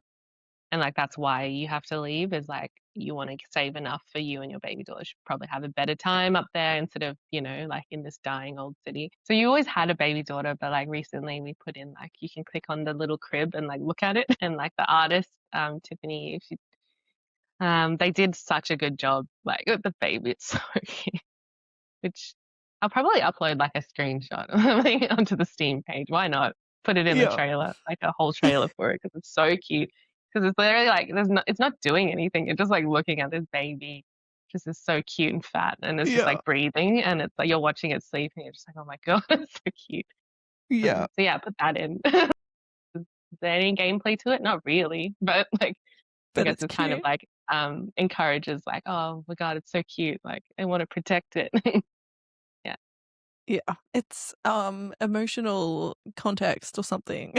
Speaker 2: And like that's why you have to leave is like you want to save enough for you and your baby daughter should probably have a better time up there instead of, like in this dying old city. So you always had a baby daughter, but like recently we put in like you can click on the little crib and like look at it and like the artist, Tiffany, they did such a good job like with the baby. It's so cute. Which I'll probably upload like a screenshot like, onto the Steam page. Why not? Put it in the
Speaker 1: Yeah.
Speaker 2: trailer, like a whole trailer for it because it's so cute. Because it's literally like it's not doing anything. It's just like looking at this baby, just is so cute and fat, and it's just
Speaker 1: Yeah.
Speaker 2: like breathing, and it's like you're watching it sleep, and you're just like, oh my god, it's so cute.
Speaker 1: Yeah.
Speaker 2: So yeah, put that in. Is there any gameplay to it? Not really, but like I
Speaker 1: But
Speaker 2: guess
Speaker 1: it's
Speaker 2: it's kind of
Speaker 1: cute.
Speaker 2: like encourages like, oh my god, it's so cute. Like I want to protect it. Yeah.
Speaker 1: Yeah. It's emotional context or something.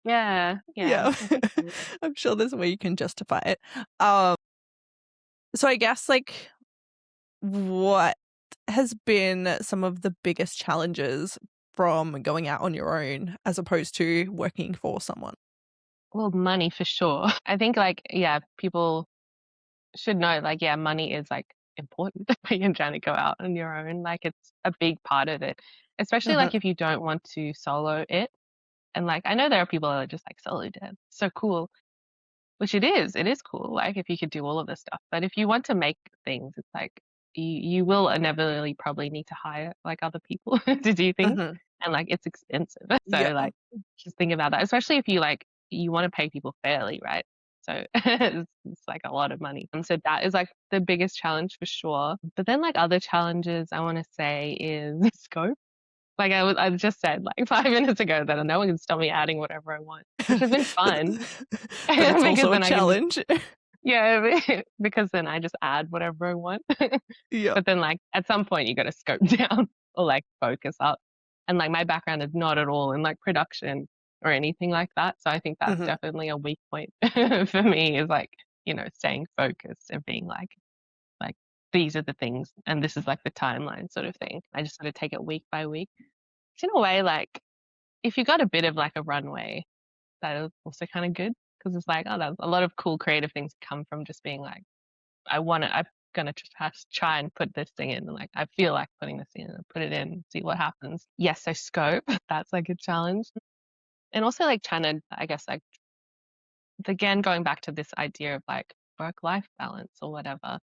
Speaker 2: Yeah, yeah,
Speaker 1: Yeah.
Speaker 2: I think so.
Speaker 1: I'm sure there's a way you can justify it. Um so I guess like what has been some of the biggest challenges from going out on your own as opposed to working for someone?
Speaker 2: Well, money for sure. I think like, yeah, people should know like, yeah, money is like important when you're trying to go out on your own. Like it's a big part of it, especially
Speaker 1: Uh-huh.
Speaker 2: like if you don't want to solo it. And like, I know there are people that are just like solo dev. So cool. Which it is cool, like if you could do all of this stuff. But if you want to make things, it's like you will inevitably probably need to hire like other people to do things.
Speaker 1: Uh-huh.
Speaker 2: And like it's expensive. So
Speaker 1: Yeah.
Speaker 2: like just think about that. Especially if you like you want to pay people fairly, right? So it's like a lot of money. And so that is like the biggest challenge for sure. But then like other challenges I want to say is scope. Like I just said like 5 minutes ago that no one can stop me adding whatever I want. which has been fun
Speaker 1: But it's
Speaker 2: because
Speaker 1: also a
Speaker 2: then I can,
Speaker 1: challenge.
Speaker 2: yeah, because then I just add whatever I want.
Speaker 1: Yeah.
Speaker 2: But then, like, at some point, you got to scope down or like focus up. And like, my background is not at all in like production or anything like that. So I think that's
Speaker 1: Mhm.
Speaker 2: definitely a weak point for me is like, staying focused and being like, these are the things and this is like the timeline sort of thing. I just sort of take it week by week. Which in a way, like, if you got a bit of like a runway, that is also kind of good because it's like, oh, that's a lot of cool creative things come from just being like, I'm gonna try and put this thing in, and like I feel like putting this in and put it in, see what happens. Yes, so scope, that's like a challenge. And also like trying to, I guess, like again going back to this idea of like work-life balance or whatever,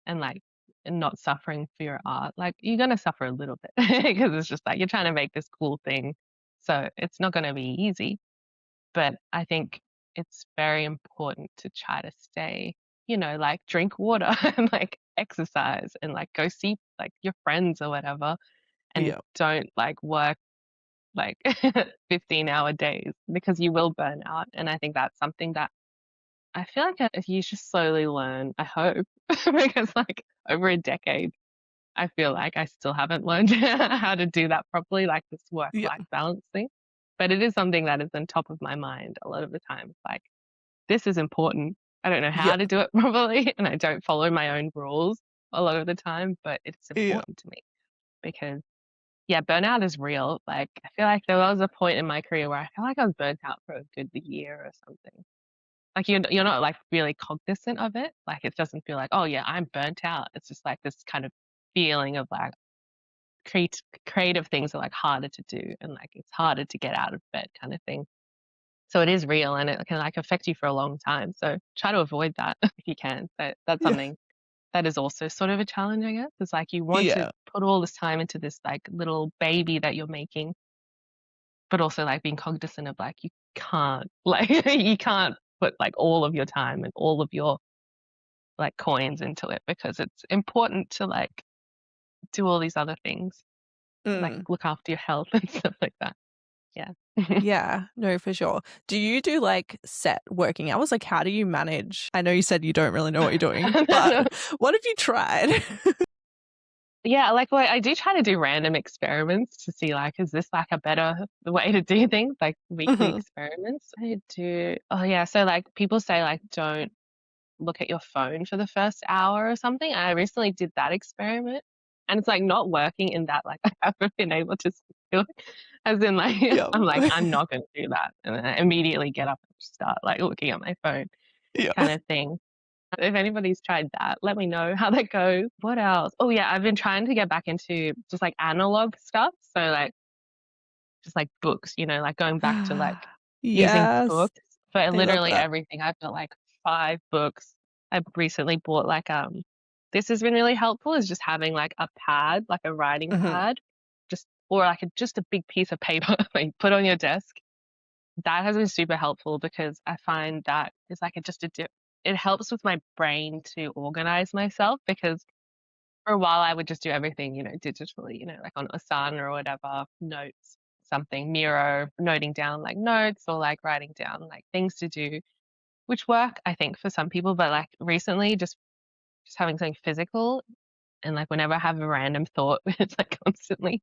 Speaker 2: and like and not suffering for your art. Like you're gonna suffer a little bit because it's just like you're trying to make this cool thing. So it's not gonna be easy. But I think it's very important to try to stay, like drink water and like exercise and like go see like your friends or whatever and
Speaker 1: Yeah.
Speaker 2: don't like work like 15-hour days because you will burn out. And I think that's something that I feel like you should slowly learn, I hope, because like over a decade, I feel like I still haven't learned how to do that properly, like this
Speaker 1: Yeah.
Speaker 2: work-life balance thing. But it is something that is on top of my mind a lot of the time. Like, this is important. I don't know
Speaker 1: Yeah.
Speaker 2: how to do it properly, and I don't follow my own rules a lot of the time, but it's
Speaker 1: Yeah.
Speaker 2: important to me because, yeah, burnout is real. Like, I feel like there was a point in my career where I felt like I was burnt out for a good year or something. Like, you're not like really cognizant of it. Like, it doesn't feel like, oh, yeah, I'm burnt out. It's just like this kind of feeling of like creative things are like harder to do and like it's harder to get out of bed kind of thing. So it is real and it can like affect you for a long time. So try to avoid that if you can. But that's
Speaker 1: Yeah.
Speaker 2: something that is also sort of a challenge, I guess. It's like you want to
Speaker 1: Yeah.
Speaker 2: put all this time into this like little baby that you're making, but also like being cognizant of like you can't like you can't put like all of your time and all of your like coins into it because it's important to like do all these other things, like
Speaker 1: Mm.
Speaker 2: look after your health and stuff like that. Yeah.
Speaker 1: Yeah, no, for sure. Do you do like set working hours? Like, how do you manage? I know you said you don't really know what you're doing, but what have you tried?
Speaker 2: Yeah, like, well, I do try to do random experiments to see, like, is this like a better way to do things, like weekly
Speaker 1: Mhm.
Speaker 2: experiments? Oh yeah, so like people say like don't look at your phone for the first hour or something. And I recently did that experiment and it's like not working in that like I haven't been able to do it. As in like
Speaker 1: Yeah.
Speaker 2: I'm like, I'm not gonna do that. And then I immediately get up and start like looking at my phone
Speaker 1: Yeah.
Speaker 2: kind of thing. If anybody's tried that, let me know how that goes. What else? Oh yeah, I've been trying to get back into just like analog stuff. So like just like books, like going back to like using
Speaker 1: Yes,
Speaker 2: books for
Speaker 1: I love
Speaker 2: literally
Speaker 1: that.
Speaker 2: everything. I've got like 5 books. I recently bought like this has been really helpful is just having like a pad, like a writing
Speaker 1: Mhm.
Speaker 2: pad, just or like just a big piece of paper like put on your desk. That has been super helpful because I find that it's like it helps with my brain to organize myself because for a while I would just do everything, digitally, like on Asana or whatever, notes, something, Miro, noting down like notes or like writing down like things to do, which work, I think, for some people. But like recently, just having something physical and like whenever I have a random thought, it's like constantly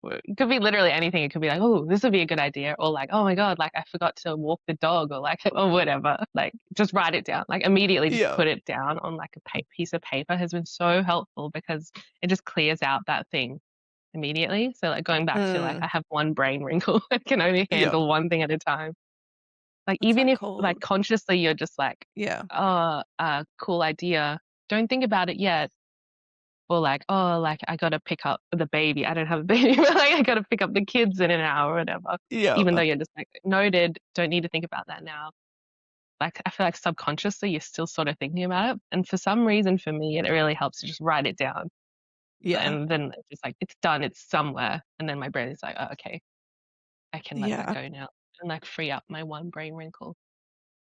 Speaker 2: it could be literally anything. It could be like, oh, this would be a good idea, or like, oh my god, like I forgot to walk the dog, or like, or whatever. Like, just write it down. Like immediately, just
Speaker 1: Yeah.
Speaker 2: put it down on like a piece of paper has been so helpful because it just clears out that thing immediately. So like going back to like,
Speaker 1: Mm.
Speaker 2: I have one brain wrinkle. I can only
Speaker 1: Yeah.
Speaker 2: handle one thing at a time. Like
Speaker 1: What's
Speaker 2: even
Speaker 1: that
Speaker 2: if like
Speaker 1: called?
Speaker 2: consciously you're just like,
Speaker 1: Yeah.
Speaker 2: oh, cool idea. Don't think about it yet or like, oh, like I gotta pick up the baby. I don't have a baby, but like I gotta pick up the kids in an hour or whatever.
Speaker 1: Yeah.
Speaker 2: Even though you're just like noted, don't need to think about that now. Like I feel like subconsciously you're still sort of thinking about it. And for some reason for me, it really helps to just write it down.
Speaker 1: Yeah.
Speaker 2: And then it's just like it's done, it's somewhere. And then my brain is like, oh, okay, I can let that
Speaker 1: Yeah.
Speaker 2: go now and like free up my one brain wrinkle.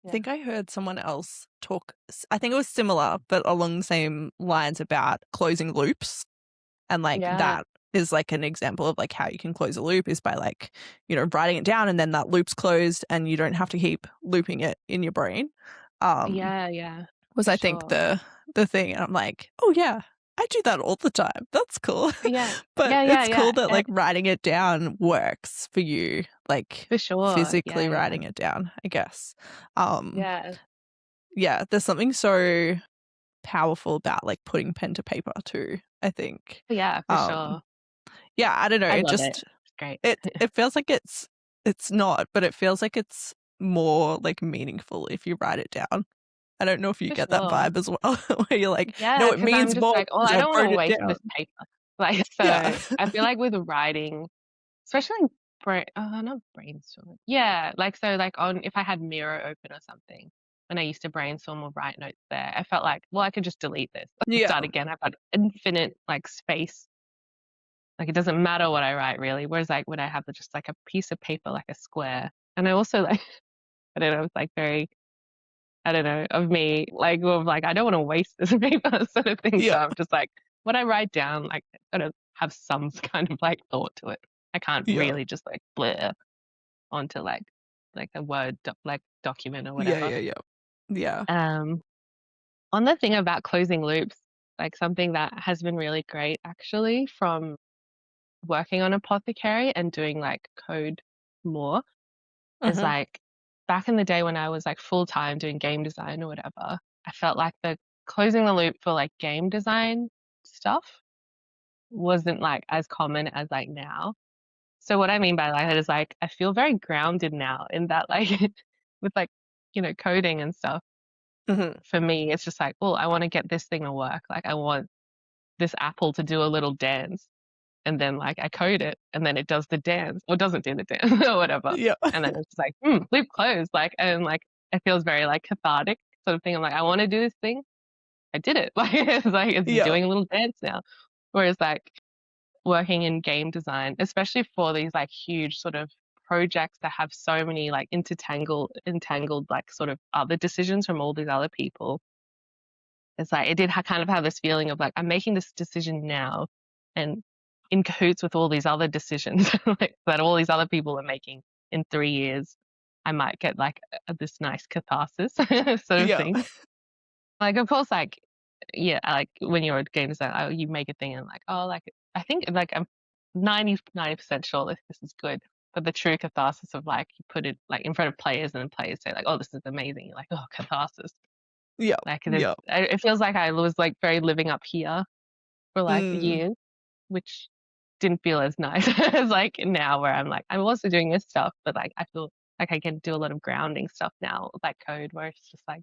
Speaker 1: I
Speaker 2: Yeah.
Speaker 1: think I heard someone else talk, I think it was similar, but along the same lines about closing loops and like
Speaker 2: Yeah.
Speaker 1: that. is like an example of like how you can close a loop is by like, writing it down and then that loop's closed and you don't have to keep looping it in your brain.
Speaker 2: Yeah,
Speaker 1: Was
Speaker 2: for
Speaker 1: I think
Speaker 2: sure.
Speaker 1: the thing. And I'm like, oh yeah, I do that all the time. That's cool.
Speaker 2: Yeah.
Speaker 1: But it's
Speaker 2: Yeah.
Speaker 1: cool that like writing it down works for you, like
Speaker 2: For sure.
Speaker 1: physically
Speaker 2: Yeah.
Speaker 1: writing it down, I guess. Um,
Speaker 2: Yeah.
Speaker 1: yeah, there's something so powerful about like putting pen to paper too, I think.
Speaker 2: Yeah, for
Speaker 1: Um,
Speaker 2: sure.
Speaker 1: yeah, I don't know.
Speaker 2: I
Speaker 1: It
Speaker 2: love it.
Speaker 1: just
Speaker 2: It's great.
Speaker 1: it feels like it's not, but it feels like it's more like meaningful if you write it down. I don't know if you
Speaker 2: For
Speaker 1: get that
Speaker 2: sure.
Speaker 1: vibe as well, where you're like,
Speaker 2: Yeah,
Speaker 1: no, it
Speaker 2: because I'm
Speaker 1: means
Speaker 2: just
Speaker 1: more
Speaker 2: like, oh,
Speaker 1: because
Speaker 2: I
Speaker 1: I
Speaker 2: don't want
Speaker 1: wrote
Speaker 2: to
Speaker 1: it
Speaker 2: waste
Speaker 1: down.
Speaker 2: this paper. Like,
Speaker 1: Yeah.
Speaker 2: so I feel like with writing, especially like not brainstorming. Yeah, like so like on if I had Miro open or something, when I used to brainstorm or write notes there, I felt like, well, I could just delete this,
Speaker 1: Yeah.
Speaker 2: start again. I've got infinite like space. Like it doesn't matter what I write really. Whereas like when I have just like a piece of paper, like a square, and I also like I don't know, it's like very I don't know, of me, like, of like, I don't want to waste this paper sort of thing.
Speaker 1: Yeah.
Speaker 2: So I'm just like, what I write down, like, gotta have some kind of like thought to it. I can't
Speaker 1: Yeah.
Speaker 2: really just like blur onto like a like document or
Speaker 1: Yeah,
Speaker 2: whatever.
Speaker 1: yeah, yeah. Yeah.
Speaker 2: Um, on the thing about closing loops, like something that has been really great actually from working on Apothecary and doing like code more is
Speaker 1: Mhm.
Speaker 2: like back in the day when I was like full time doing game design or whatever, I felt like the closing the loop for like game design stuff wasn't like as common as like now. So what I mean by that is like I feel very grounded now in that like with like, coding and stuff.
Speaker 1: Mhm.
Speaker 2: For me, it's just like, oh, I want to get this thing to work. Like I want this apple to do a little dance. And then like I code it and then it does the dance or doesn't do the dance or whatever.
Speaker 1: Yeah.
Speaker 2: And then it's just like, loop closed. Like, and like, it feels very like cathartic sort of thing. I'm like, I want to do this thing. I did it. Like, it's
Speaker 1: Yeah.
Speaker 2: doing a little dance now. Whereas like working in game design, especially for these like huge sort of projects that have so many like entangled like sort of other decisions from all these other people. It's like it did kind of have this feeling of like I'm making this decision now, and in cahoots with all these other decisions like, that all these other people are making in 3 years. I might get like this nice catharsis sort of
Speaker 1: Yeah.
Speaker 2: thing. Like of course, like yeah, like when you're a game designer, you make a thing and like oh, like I think like I'm 90% sure that this is good. But the true catharsis of like you put it like in front of players and the players say like oh this is amazing. You're like oh catharsis.
Speaker 1: Yeah.
Speaker 2: Like
Speaker 1: Yeah.
Speaker 2: it feels like I was like very living up here for like
Speaker 1: Mm.
Speaker 2: years, which didn't feel as nice as like now where I'm like, I'm also doing this stuff, but like I feel like I can do a lot of grounding stuff now, like code where it's just like,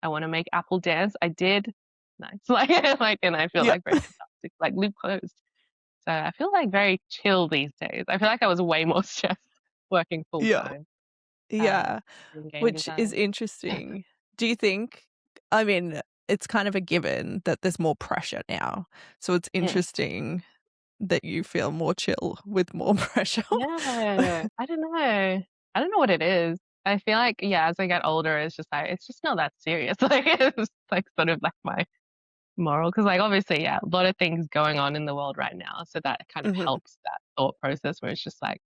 Speaker 2: I want to make Apple dance. I did. Nice. Like, and I feel
Speaker 1: Yeah.
Speaker 2: like very cathartic, like loop closed. So I feel like very chill these days. I feel like I was way more stressed working full
Speaker 1: Yeah.
Speaker 2: time,
Speaker 1: Yeah.
Speaker 2: doing game
Speaker 1: Which is
Speaker 2: design.
Speaker 1: interesting. Do you think, I mean, it's kind of a given that there's more pressure now. So it's
Speaker 2: Mm.
Speaker 1: interesting that you feel more chill with more pressure.
Speaker 2: Yeah, I don't know. I don't know what it is. I feel like, yeah, as I get older, it's just like, it's just not that serious. Like, it's like sort of like my moral. Because, like, obviously, yeah, a lot of things going on in the world right now. So that kind of
Speaker 1: Mhm.
Speaker 2: helps that thought process where it's just like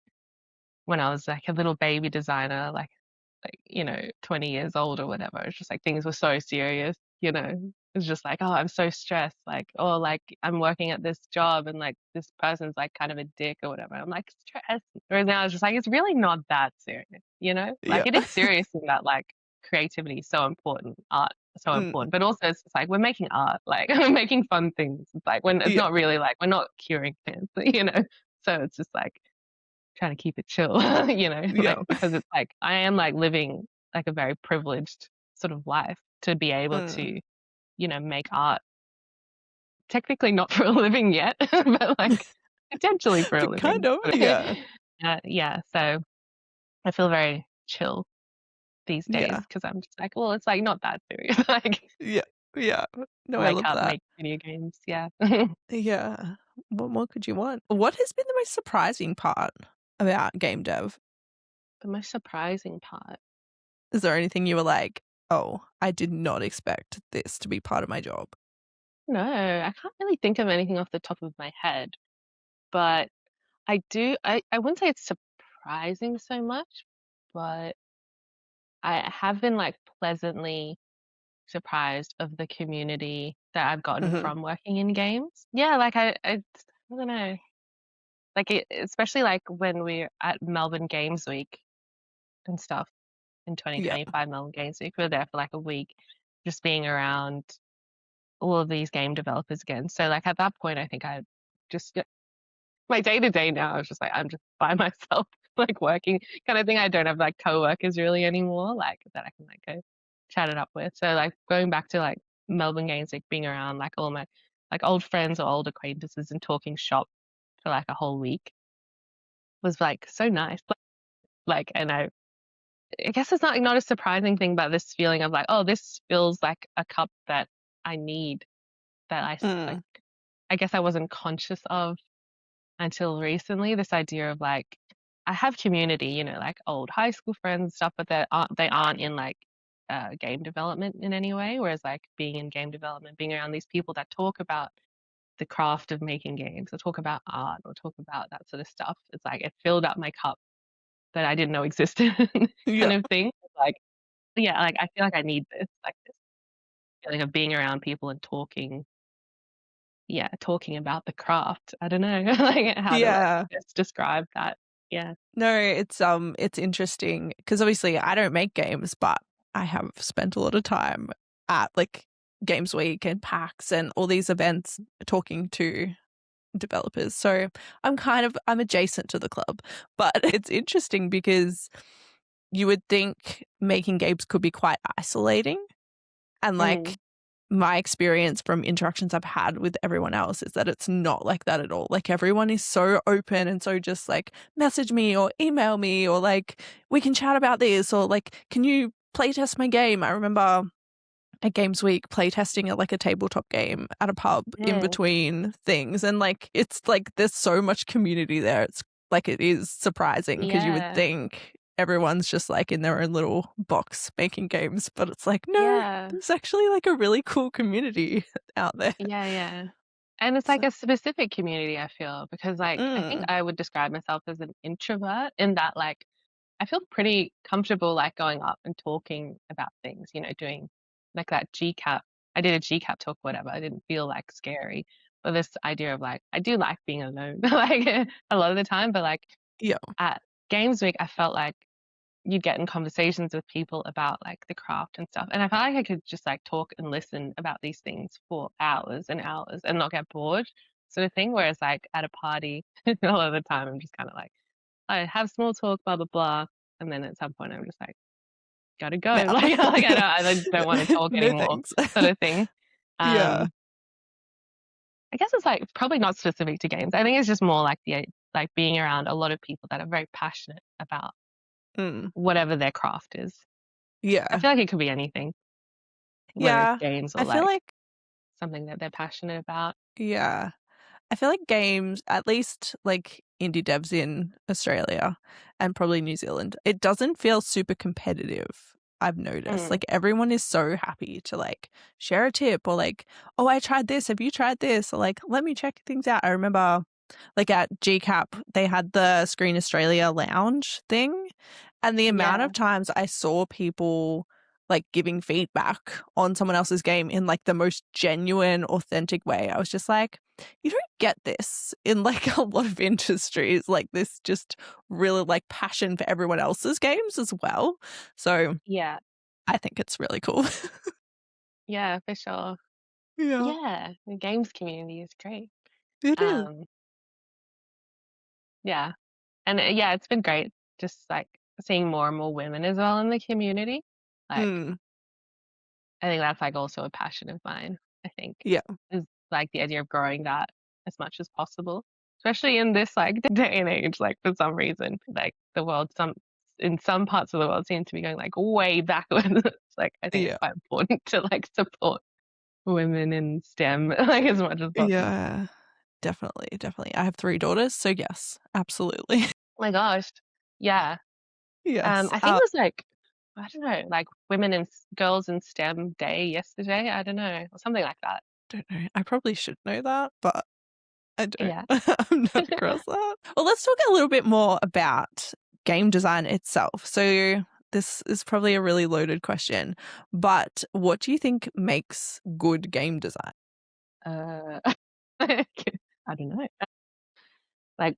Speaker 2: when I was like a little baby designer, like 20 years old or whatever. It's just like things were so serious, you know. It's just like, oh, I'm so stressed, like, oh, like I'm working at this job and like this person's like kind of a dick or whatever. I'm like stressed. Whereas now it's just like it's really not that serious, you know? Like
Speaker 1: Yeah.
Speaker 2: it is serious in that like creativity is so important, art is so
Speaker 1: Mm.
Speaker 2: important. But also it's just like we're making art, like we're making fun things. It's like when it's
Speaker 1: Yeah.
Speaker 2: not really like we're not curing cancer, you know. So it's just like trying to keep it chill,
Speaker 1: Yeah.
Speaker 2: like because it's like I am like living like a very privileged sort of life to be able
Speaker 1: Mm.
Speaker 2: to, make art. Technically not for a living yet, but like potentially for a
Speaker 1: But kind
Speaker 2: living.
Speaker 1: of, yeah.
Speaker 2: Yeah, so I feel very chill these days
Speaker 1: Yeah.
Speaker 2: because I'm just like, well, it's like not that serious. Like
Speaker 1: Yeah. Yeah. No, I
Speaker 2: I
Speaker 1: love
Speaker 2: can't
Speaker 1: that.
Speaker 2: make video games. Yeah.
Speaker 1: Yeah. What more could you want? What has been the most surprising part about game dev?
Speaker 2: The most surprising part.
Speaker 1: Is there anything you were like, "Oh, I did not expect this to be part of my job?"
Speaker 2: No, I can't really think of anything off the top of my head. but I wouldn't say it's surprising so much, but I have been like pleasantly surprised of the community that I've gotten
Speaker 1: Hmm.
Speaker 2: from working in games. Yeah, like I don't know. Like especially like when we're at Melbourne Games Week and stuff in
Speaker 1: Yeah.
Speaker 2: 2025 Melbourne Games Week. We were there for like a week, just being around all of these game developers again. So like at that point, I think I just my day to day now is just like I'm just by myself, like working kind of thing. I don't have like coworkers really anymore, like that I can like go chat it up with. So like going back to like Melbourne Games, like being around like all my like old friends or old acquaintances and talking shop for like a whole week was like so nice. Like, and I guess it's not a surprising thing, but this feeling of like, oh, this feels like a cup that I need that like
Speaker 1: Mm.
Speaker 2: I guess I wasn't conscious of until recently. This idea of like I have community, like old high school friends and stuff, but they aren't in like game development in any way. Whereas like being in game development, being around these people that talk about the craft of making games, or talk about art, or talk about that sort of stuff, it's like it filled up my cup that I didn't know existed, kind
Speaker 1: Yeah.
Speaker 2: of thing. Like yeah, like I feel like I need this, like this feeling of being around people and talking. Yeah, talking about the craft. I don't know, like how to like
Speaker 1: Yeah.
Speaker 2: just describe that. Yeah.
Speaker 1: No, it's interesting because obviously I don't make games, but I have spent a lot of time at like Games Week and PAX and all these events talking to developers. So I'm adjacent to the club, but it's interesting because you would think making games could be quite isolating. And like
Speaker 2: Mm.
Speaker 1: my experience from interactions I've had with everyone else is that it's not like that at all. Like everyone is so open and so just like message me or email me or like we can chat about this or like can you play test my game? I remember at Games Week playtesting at like a tabletop game at a pub in
Speaker 2: Mm.
Speaker 1: between things and like it's like there's so much community there. It's like it is surprising because you would
Speaker 2: Yeah.
Speaker 1: think everyone's just like in their own little box making games, but it's like no,
Speaker 2: Yeah.
Speaker 1: there's actually like a really cool community out there.
Speaker 2: Yeah, yeah. And it's like
Speaker 1: So,
Speaker 2: a specific community, I feel, because like I think
Speaker 1: mm,
Speaker 2: I would describe myself as an introvert in that like I feel pretty comfortable like going up and talking about things, doing like that GCAP. I did a GCAP talk, whatever. I didn't feel like scary. But this idea of like I do like being alone like a lot of the time, but like
Speaker 1: yeah.
Speaker 2: at Games Week I felt like you'd get in conversations with people about like the craft and stuff. And I felt like I could just like talk and listen about these things for hours and hours and not get bored, sort of thing. Whereas like at a party, a lot of the time I'm just kind of like, I have small talk, blah blah blah, and then at some point I'm just like, gotta go,
Speaker 1: Now.
Speaker 2: like I don't want to talk
Speaker 1: No
Speaker 2: anymore,
Speaker 1: thanks.
Speaker 2: sort of thing.
Speaker 1: Yeah.
Speaker 2: Um, I guess it's like probably not specific to games. I think it's just more like the like being around a lot of people that are very passionate about
Speaker 1: Mm,
Speaker 2: whatever their craft is. I
Speaker 1: yeah.
Speaker 2: feel like it could be anything, whether it's
Speaker 1: Yeah.
Speaker 2: games or
Speaker 1: I feel
Speaker 2: like
Speaker 1: like
Speaker 2: something that they're passionate about.
Speaker 1: yeah. I feel like games, at least like indie devs in Australia and probably New Zealand, it doesn't feel super competitive. I've noticed
Speaker 2: Mm,
Speaker 1: like everyone is so happy to like share a tip or like, oh, I tried this. Have you tried this? Or like, let me check things out. I remember like at GCAP, they had the Screen Australia lounge thing. And the amount
Speaker 2: yeah,
Speaker 1: of times I saw people like giving feedback on someone else's game in like the most genuine, authentic way, I was just like, you don't get this in like a lot of industries, like this just really like passion for everyone else's games as well. So
Speaker 2: yeah,
Speaker 1: I think it's really cool.
Speaker 2: yeah, for sure.
Speaker 1: Yeah,
Speaker 2: Yeah, the games community is great.
Speaker 1: it is.
Speaker 2: Um, yeah, and yeah, it's been great just like seeing more and more women as well in the community. Like,
Speaker 1: Mm,
Speaker 2: I think that's like also a passion of mine, I think,
Speaker 1: yeah,
Speaker 2: is like the idea of growing that as much as possible, especially in this like day and age, like for some reason, like the world, in some parts of the world seems to be going like way backwards. It's like, I think it's
Speaker 1: yeah,
Speaker 2: quite important to like support women in STEM like as much as possible.
Speaker 1: yeah. Definitely, definitely. I have 3 daughters, so yes, absolutely.
Speaker 2: Oh my gosh. Yeah.
Speaker 1: Yes.
Speaker 2: I think it was like, I don't know, like girls in STEM day yesterday. I don't know, or something like that.
Speaker 1: Don't know. I probably should know that, but I don't.
Speaker 2: Yeah.
Speaker 1: I'm not across that. Well, let's talk a little bit more about game design itself. So, this is probably a really loaded question, but what do you think makes good game design?
Speaker 2: Uh, I don't know. Like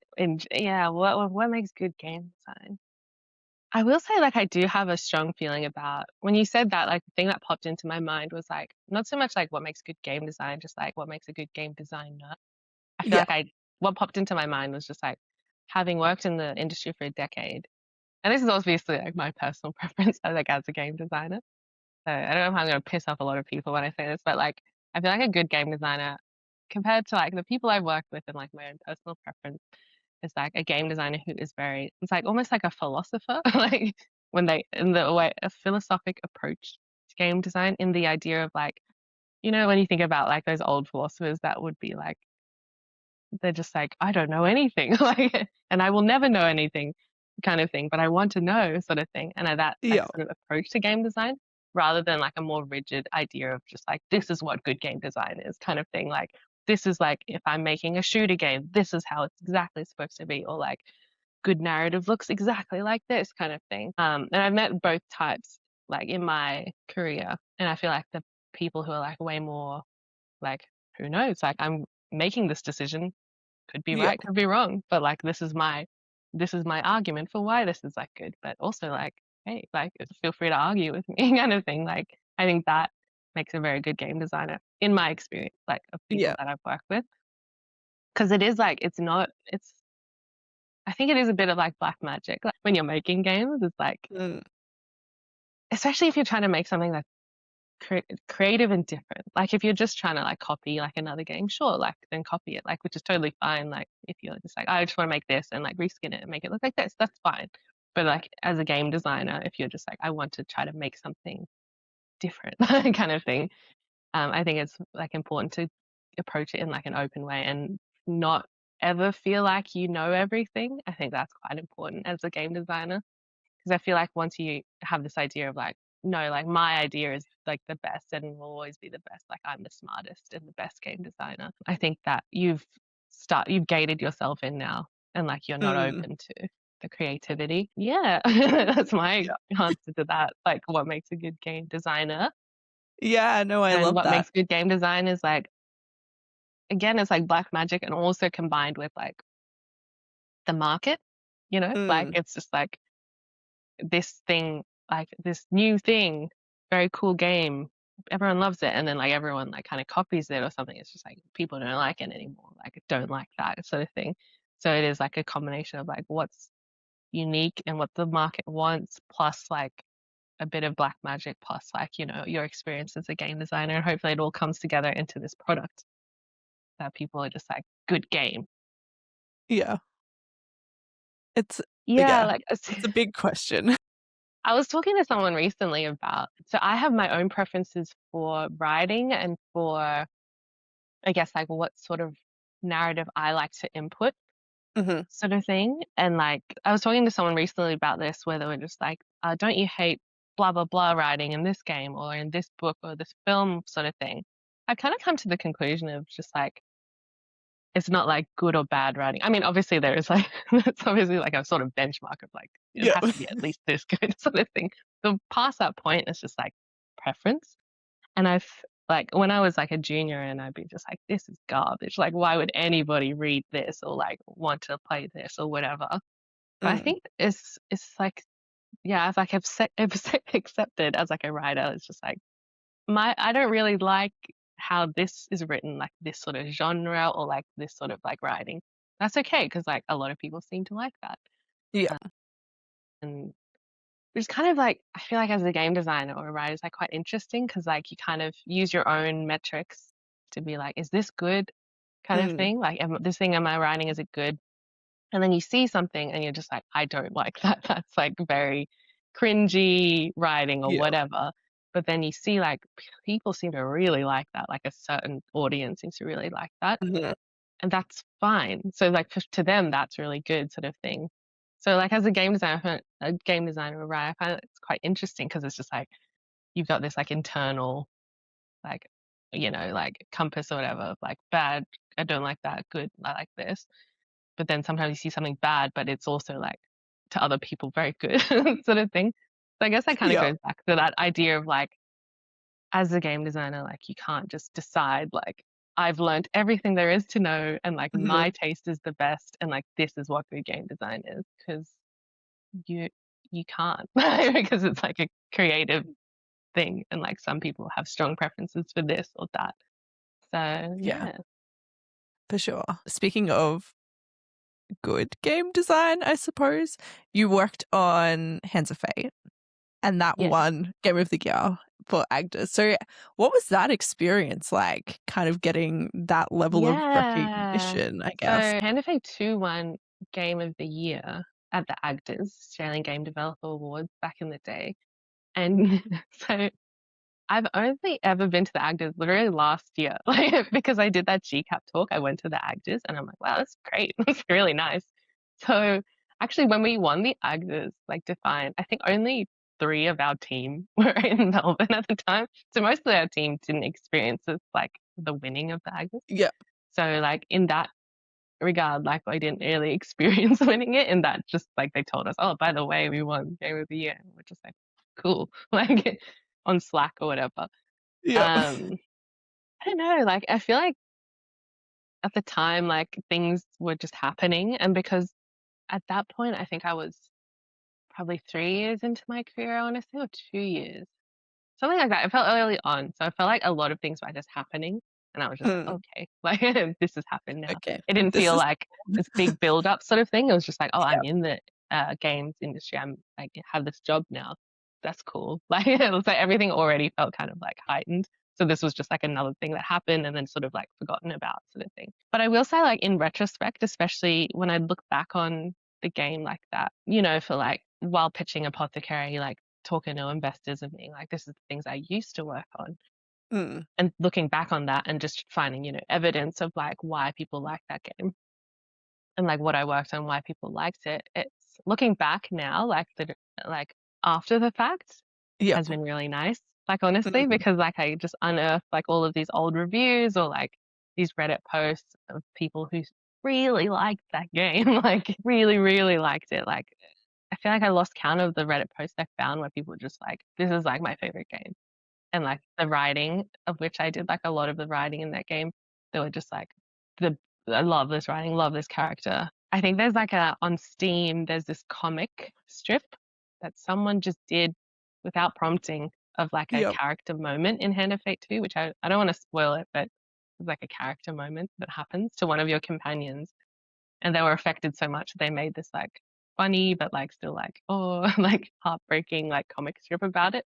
Speaker 2: yeah, what makes good game design? I will say like I do have a strong feeling about when you said that, like the thing that popped into my mind was like not so much like what makes good game design, just like what makes a good game designer. I feel
Speaker 1: Yeah.
Speaker 2: like I what popped into my mind was just like having worked in the industry for a decade, and this is obviously like my personal preference like as a game designer. So I don't know if I'm gonna piss off a lot of people when I say this, but like I feel like a good game designer compared to like the people I've worked with and like my own personal preference is like a game designer who is very it's like almost like a philosopher like when they in the way a philosophic approach to game design in the idea of like when you think about like those old philosophers that would be like they're just like I don't know anything like and I will never know anything kind of thing but I want to know sort of thing and that like
Speaker 1: Yeah.
Speaker 2: sort of approach to game design rather than like a more rigid idea of just like this is what good game design is kind of thing like this is like if I'm making a shooter game this is how it's exactly supposed to be or like good narrative looks exactly like this kind of thing. And I've met both types like in my career, and I feel like the people who are like way more like who knows, like I'm making this decision, could be
Speaker 1: Yeah.
Speaker 2: right, could be wrong, but like this is my argument for why this is like good, but also like hey, like feel free to argue with me kind of thing. Like I think that makes a very good game designer in my experience, like of people
Speaker 1: Yeah.
Speaker 2: that I've worked with, because it is like it's not it's I think it is a bit of like black magic. Like when you're making games, it's like,
Speaker 1: Mm.
Speaker 2: especially if you're trying to make something that's creative and different. Like if you're just trying to like copy like another game, sure, like then copy it, like which is totally fine. Like if you're just like, I just want to make this and like reskin it and make it look like this, that's fine. But like as a game designer, if you're just like, I want to try to make something different kind of thing, I think it's like important to approach it in like an open way and not ever feel like you know everything. I think that's quite important as a game designer because I feel like once you have this idea of like, no, like my idea is like the best and will always be the best, like I'm the smartest and the best game designer. I think that you've gated yourself in now and like you're not
Speaker 1: Mm.
Speaker 2: open to the creativity. Yeah, that's my
Speaker 1: Yeah.
Speaker 2: answer to that. Like what makes a good game designer
Speaker 1: Yeah, no, I
Speaker 2: and
Speaker 1: love
Speaker 2: what
Speaker 1: that.
Speaker 2: makes good game design is like again, it's like black magic and also combined with like the market, like
Speaker 1: Mm.
Speaker 2: it's just like this thing, like this new thing, very cool game. Everyone loves it. And then like everyone like kind of copies it or something. It's just like people don't like it anymore. Like don't like that sort of thing. So it is like a combination of like what's unique and what the market wants, plus like a bit of black magic, plus like, your experience as a game designer. And hopefully it all comes together into this product that people are just like, good game.
Speaker 1: Yeah. It's
Speaker 2: Yeah,
Speaker 1: yeah.
Speaker 2: like
Speaker 1: It's a big question.
Speaker 2: I was talking to someone recently about, so I have my own preferences for writing and for, I guess, like what sort of narrative I like to input,
Speaker 1: Mhm.
Speaker 2: sort of thing. And like, I was talking to someone recently about this where they were just like, don't you hate blah, blah, blah writing in this game or in this book or this film sort of thing? I kind of come to the conclusion of just like, it's not like good or bad writing. I mean, obviously there is like it's obviously like a sort of benchmark of like it
Speaker 1: Yeah.
Speaker 2: has to be at least this good sort of thing. So past that point, it's just like preference. And I've like when I was like a junior and I'd be just like, this is garbage. Like, why would anybody read this or like want to play this or whatever? But I
Speaker 1: Mm.
Speaker 2: think it's like yeah, if like I've accepted as like a writer, it's just like I don't really like how this is written, like this sort of genre or like this sort of like writing. That's okay because like a lot of people seem to like that.
Speaker 1: Yeah.
Speaker 2: Uh, and it's kind of like I feel like as a game designer or a writer, it's like quite interesting because like you kind of use your own metrics to be like, is this good kind of
Speaker 1: Mm.
Speaker 2: thing? Like, this thing am I writing? Is it good? And then you see something and you're just like, I don't like that. That's like very cringy writing or
Speaker 1: Yeah.
Speaker 2: whatever. But then you see like people seem to really like that. Like a certain audience seems to really like that.
Speaker 1: Mhm.
Speaker 2: And that's fine. So like to them, that's really good sort of thing. So like as a game designer, a game designer, right, I find it's quite interesting because it's just like you've got this like internal like like compass or whatever of like bad, I don't like that, good, I like this. But then sometimes you see something bad, but it's also like to other people very good sort of thing. So I guess that kind of
Speaker 1: Yeah.
Speaker 2: goes back to that idea of like, as a game designer, like you can't just decide like I've learned everything there is to know and like
Speaker 1: Mhm.
Speaker 2: my taste is the best and like this is what good game design is because you you can't because it's like a creative thing and like some people have strong preferences for this or that. So
Speaker 1: Yeah,
Speaker 2: yeah.
Speaker 1: for sure. Speaking of good game design, I suppose, you worked on Hands of Fate, and that
Speaker 2: Yeah.
Speaker 1: won Game of the Year for actors. So, what was that experience like, kind of getting that level of
Speaker 2: Yeah.
Speaker 1: recognition, I
Speaker 2: So
Speaker 1: guess?
Speaker 2: Hand of Fate 2 won Game of the Year at the AGDAs, Australian Game Developer Awards back in the day. And so I've only ever been to the AGDAs literally last year, like because I did that GCAP talk. I went to the AGDAs and I'm like, wow, that's great. That's really nice. So actually, when we won the AGDAs, like defined, I think only three of our team were in Melbourne at the time. So most of our team didn't experience this, like the winning of the AGDAs.
Speaker 1: Yeah.
Speaker 2: So like in that regard, like I didn't really experience winning it. In that, just like they told us, oh, by the way, we won Game of the Year. And we're just like, cool, like on Slack or whatever.
Speaker 1: Yeah.
Speaker 2: Um, I don't know, like I feel like at the time, like things were just happening, and because at that point, I think I was probably 3 years into my career, I want to say, or 2 years. Something like that. It felt early on. So I felt like a lot of things were just happening. And I was just like,
Speaker 1: Hmm.
Speaker 2: okay, like this has happened now.
Speaker 1: Okay.
Speaker 2: It didn't
Speaker 1: This
Speaker 2: feel
Speaker 1: is
Speaker 2: like this big build up sort of thing. It was just like, oh,
Speaker 1: yeah.
Speaker 2: I'm in the games industry. I'm like have this job now. That's cool. Like it was like everything already felt kind of like heightened. So this was just like another thing that happened and then sort of like forgotten about sort of thing. But I will say like in retrospect, especially when I look back on the game like that, for like while pitching Apothecary, like talking to investors and being like, this is the things I used to work on.
Speaker 1: Mm.
Speaker 2: And looking back on that and just finding, evidence of like why people like that game and like what I worked on, why people liked it. It's looking back now, like after the fact
Speaker 1: Yep.
Speaker 2: has been really nice. Like honestly,
Speaker 1: Mm.
Speaker 2: because like I just unearthed like all of these old reviews or like these Reddit posts of people who really liked that game, like really, really liked it. Like I feel like I lost count of the Reddit posts I found where people were just like, this is like my favorite game. And like the writing of which I did like a lot of the writing in that game, they were just like, the I love this writing, love this character. I think there's like on Steam, there's this comic strip that someone just did without prompting of like a
Speaker 1: Yep.
Speaker 2: character moment in Hand of Fate 2, which I don't want to spoil it, but it's like a character moment that happens to one of your companions. And they were affected so much they made this like funny but like still like oh like heartbreaking like comic strip about it.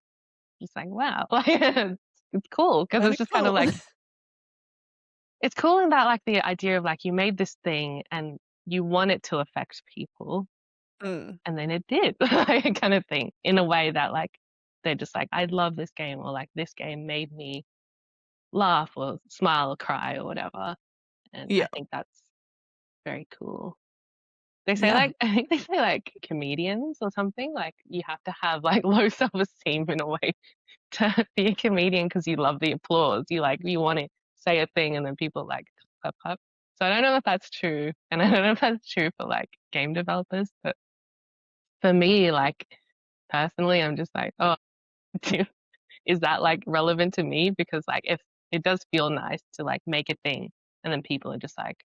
Speaker 2: Just like wow, like it's cool because
Speaker 1: Very
Speaker 2: it's just kind of
Speaker 1: cool.
Speaker 2: like it's cool in that like the idea of like you made this thing and you want it to affect people
Speaker 1: Mm.
Speaker 2: and then it did like kind of thing in a way that like they're just like I love this game or like this game made me laugh or smile or cry or whatever. And
Speaker 1: Yeah.
Speaker 2: I think that's very cool. They say
Speaker 1: Yeah.
Speaker 2: like I think they say like comedians or something like you have to have like low self-esteem in a way to be a comedian because you love the applause. You want to say a thing and then people like clap clap. So I don't know if that's true, and I don't know if that's true for like game developers, but for me, like personally, I'm just like, oh, is that like relevant to me? Because like if it does feel nice to like make a thing and then people are just like,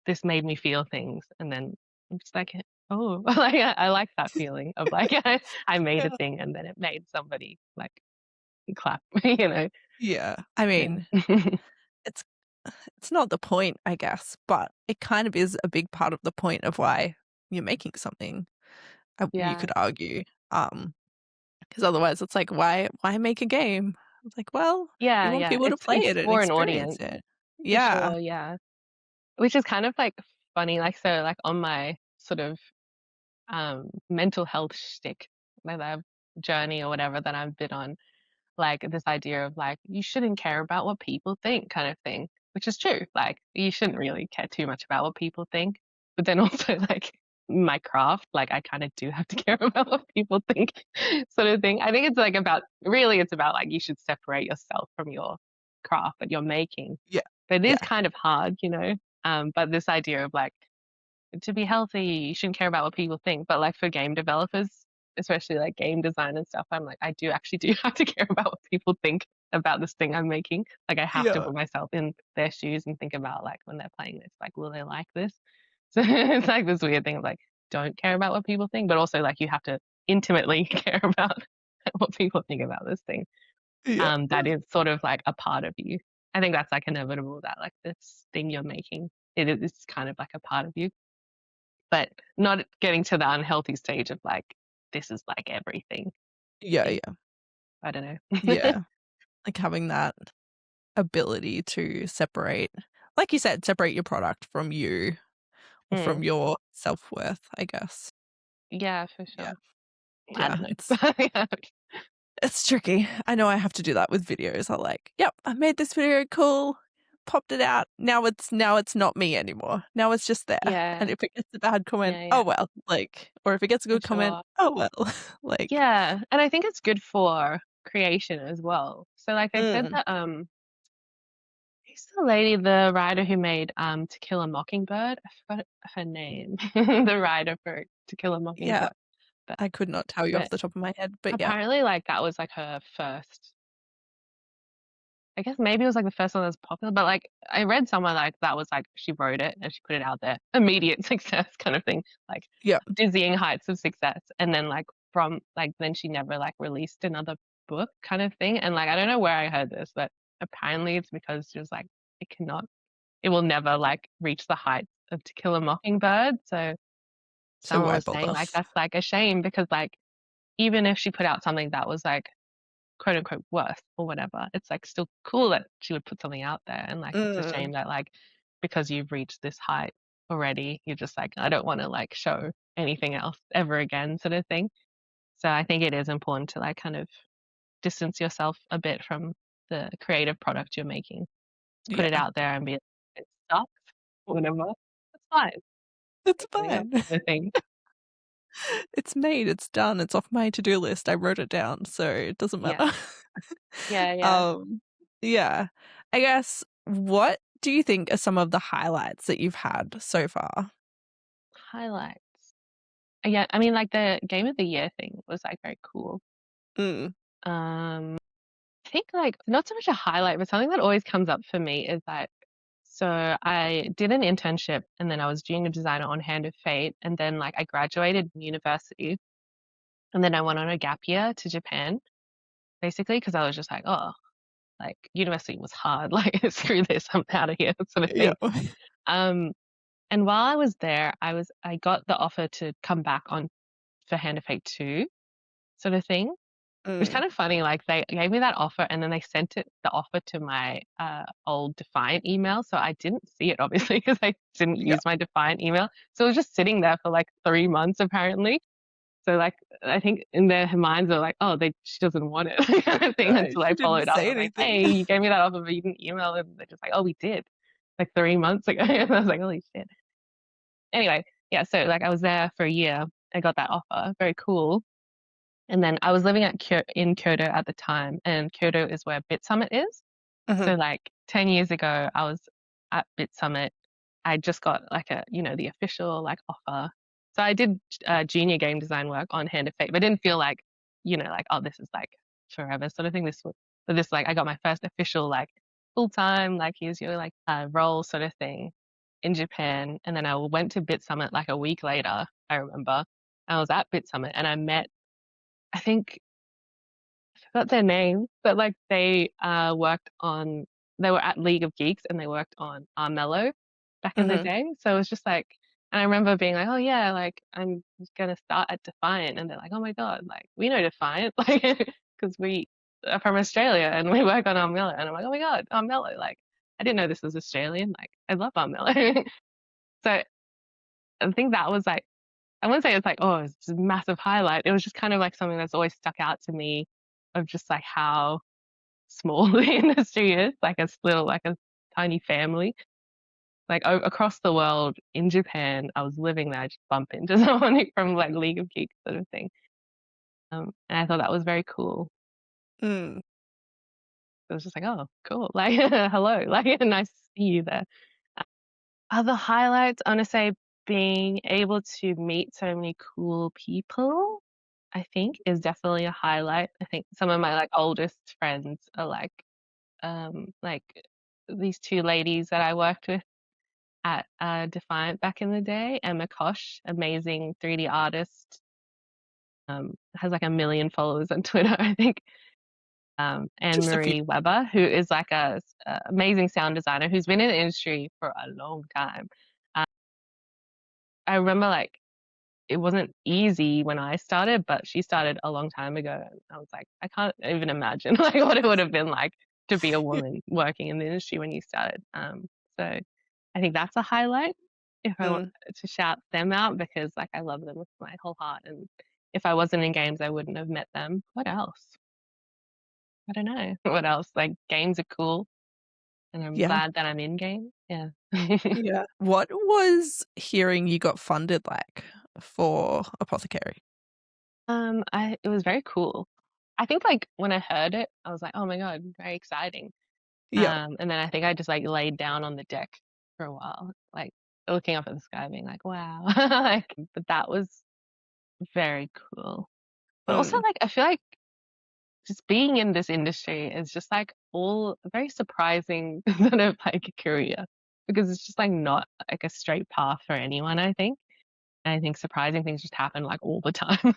Speaker 2: this made me feel things, and then I'm just like, oh, like I like that feeling of like I made a
Speaker 1: Yeah.
Speaker 2: thing and then it made somebody like clap, you know.
Speaker 1: Yeah. I
Speaker 2: Yeah.
Speaker 1: mean, it's it's not the point, I guess, but it kind of is a big part of the point of why you're making something. You
Speaker 2: Yeah.
Speaker 1: could argue, because otherwise it's like, why make a game? It's like, well, we
Speaker 2: Yeah,
Speaker 1: want
Speaker 2: yeah.
Speaker 1: people to play
Speaker 2: It's
Speaker 1: it and
Speaker 2: for an
Speaker 1: experience
Speaker 2: audience
Speaker 1: it.
Speaker 2: for
Speaker 1: Yeah.
Speaker 2: sure, yeah. Which is kind of like funny, like so like on my sort of mental health shtick, like that journey or whatever that I've been on, like this idea of like you shouldn't care about what people think kind of thing, which is true. Like you shouldn't really care too much about what people think. But then also like my craft, like I kind of do have to care about what people think sort of thing. I think it's like about really it's about like you should separate yourself from your craft that you're making.
Speaker 1: Yeah.
Speaker 2: But it is
Speaker 1: Yeah.
Speaker 2: kind of hard, you know. But this idea of like to be healthy, you shouldn't care about what people think. But like for game developers, especially like game design and stuff, I'm like, I do actually do have to care about what people think about this thing I'm making. Like I have to
Speaker 1: Yeah.
Speaker 2: put myself in their shoes and think about like when they're playing this, like, will they like this? So it's like this weird thing of like, don't care about what people think, but also like you have to intimately care about what people think about this thing.
Speaker 1: Yeah.
Speaker 2: That is sort of like a part of you. I think that's like inevitable that like this thing you're making, it's kind of like a part of you, but not getting to the unhealthy stage of like, this is like everything.
Speaker 1: Yeah.
Speaker 2: Think,
Speaker 1: Yeah.
Speaker 2: I don't know.
Speaker 1: Yeah. Like having that ability to separate, like you said, separate your product from you or from
Speaker 2: Mm,
Speaker 1: your self-worth, I guess.
Speaker 2: yeah, for
Speaker 1: Yeah.
Speaker 2: sure. I
Speaker 1: Yeah.
Speaker 2: don't
Speaker 1: It's
Speaker 2: know. Yeah.
Speaker 1: it's tricky. I know I have to do that with videos. I like, yep, I made this video, cool, popped it out. Now it's not me anymore. Now it's just there. And
Speaker 2: Yeah,
Speaker 1: if it gets a bad comment,
Speaker 2: yeah,
Speaker 1: oh
Speaker 2: yeah,
Speaker 1: well. Like, or if it gets a
Speaker 2: for
Speaker 1: good comment,
Speaker 2: sure.
Speaker 1: oh well. Like,
Speaker 2: Yeah, and I think it's good for creation as well. So like they said
Speaker 1: mm,
Speaker 2: that who's the lady, the writer who made To Kill a Mockingbird? I forgot her name. The writer for To Kill a
Speaker 1: yeah,
Speaker 2: Mockingbird. But
Speaker 1: I could not tell you off
Speaker 2: but
Speaker 1: the top of my head, but yeah.
Speaker 2: apparently like that was like her first, I guess maybe it was like the first one that was popular, but like I read somewhere like that was like she wrote it and she put it out there. Immediate success kind of thing. Like
Speaker 1: Yeah,
Speaker 2: dizzying heights of success. And then like from like then she never like released another book kind of thing. And like I don't know where I heard this, but apparently it's because she was like it will never like reach the heights of To Kill a Mockingbird. So
Speaker 1: so
Speaker 2: someone
Speaker 1: why
Speaker 2: was saying
Speaker 1: bother?
Speaker 2: like that's like a shame because like even if she put out something that was like quote unquote worth or whatever, it's like still cool that she would put something out there. And like it's a
Speaker 1: Mm,
Speaker 2: shame that like because you've reached this height already, you're just like, I don't want to like show anything else ever again, sort of thing. So I think it is important to like kind of distance yourself a bit from the creative product you're making. Just put it
Speaker 1: yeah,
Speaker 2: out there and be like, it sucks, whatever. That's fine.
Speaker 1: it's
Speaker 2: Keep doing it,
Speaker 1: fine.
Speaker 2: sort of thing.
Speaker 1: It's made, it's done, it's off my to-do list. I wrote it down, so it doesn't
Speaker 2: Yeah.
Speaker 1: matter.
Speaker 2: Yeah, yeah.
Speaker 1: Um, yeah. I guess what do you think are some of the highlights that you've had so far?
Speaker 2: Highlights. Yeah, I mean like the game of the year thing was like very cool.
Speaker 1: Mm,
Speaker 2: Um I think like not so much a highlight, but something that always comes up for me is like, so I did an internship and then I was junior designer on Hand of Fate, and then like I graduated from university and then I went on a gap year to Japan basically because I was just like, oh, like university was hard, like screw this, I'm out of here, sort of
Speaker 1: yeah.
Speaker 2: thing. Um, and while I was there, I got the offer to come back on for Hand of Fate 2 sort of thing. It was
Speaker 1: Mm,
Speaker 2: kind of funny, like, they gave me that offer and then they sent the offer to my, old Defiant email, so I didn't see it obviously because I didn't
Speaker 1: yeah.
Speaker 2: use my Defiant email. So it was just sitting there for, like, 3 months apparently. So, like, I think in their minds, they're like, "Oh, she doesn't want it," kind of thing
Speaker 1: Right,
Speaker 2: until I
Speaker 1: she didn't
Speaker 2: followed up.
Speaker 1: say
Speaker 2: I was like,
Speaker 1: anything.
Speaker 2: "Hey, you gave me that offer, but you didn't email." And they're just like, "Oh, we did, like, 3 months ago." And I was like, "Holy shit." Anyway, yeah, so, like, I was there for a year. I got that offer, very cool. And then I was living in Kyoto at the time, and Kyoto is where Bit Summit is.
Speaker 1: Mhm,
Speaker 2: So like 10 years ago, I was at Bit Summit. I just got like the official like offer. So I did junior game design work on Hand of Fate, but didn't feel like, like, oh, this is like forever sort of thing. But this like I got my first official like full time, like here's your like role sort of thing in Japan. And then I went to Bit Summit like a week later, I remember. I was at Bit Summit and I met, I think forgot their name, but like they were at League of Geeks and they worked on Armello back in the
Speaker 1: mhm.
Speaker 2: day. So it was just like, and I remember being like, oh yeah, like I'm gonna start at Defiant, and they're like, oh my god, like we know Defiant, like because we are from Australia and we work on Armello, and I'm like, oh my god, Armello, like I didn't know this was Australian, like I love Armello. So I think that was like, I wouldn't say it's like, oh, it's a massive highlight. It was just kind of like something that's always stuck out to me of just like how small the industry is, like like a tiny family. Like across the world in Japan, I was living there, I just bump into someone from like League of Geeks sort of thing. And I thought that was very cool.
Speaker 1: Mm.
Speaker 2: it was just like, "Oh, cool." Like, "Hello." Like, "Nice to see you there." Other highlights, I wanna say being able to meet so many cool people, I think is definitely a highlight. I think some of my, like, oldest friends are like these 2 ladies that I worked with at, Defiant back in the day. Emma Kosh, amazing 3D artist, has like 1,000,000 followers on Twitter, I think. Anne
Speaker 1: Just a few.
Speaker 2: Marie Weber, who is like a amazing sound designer who's been in the industry for a long time. Uh, I remember like it wasn't easy when I started, but she started a long time ago, and I was like, I can't even imagine like what it would have been like to be a woman working in the industry when you started. So I think that's a highlight if I want
Speaker 1: Mm,
Speaker 2: to shout them out because like I love them with my whole heart, and if I wasn't in games, I wouldn't have met them. What else? I don't know. What else? Like games are cool, and I'm
Speaker 1: yeah.
Speaker 2: glad that I'm in games. Yeah.
Speaker 1: Yeah. What was hearing you got funded like for Apothecary?
Speaker 2: It was very cool. I think like when I heard it, I was like, "Oh my God, very exciting."
Speaker 1: Yeah.
Speaker 2: And then I think I just like laid down on the deck for a while, like looking up at the sky, being like, "Wow." Like, but that was very cool. But also
Speaker 1: Mm,
Speaker 2: like I feel like just being in this industry is just like all very surprising sort of like career because it's just like not like a straight path for anyone, I think. And I think surprising things just happen like all the time.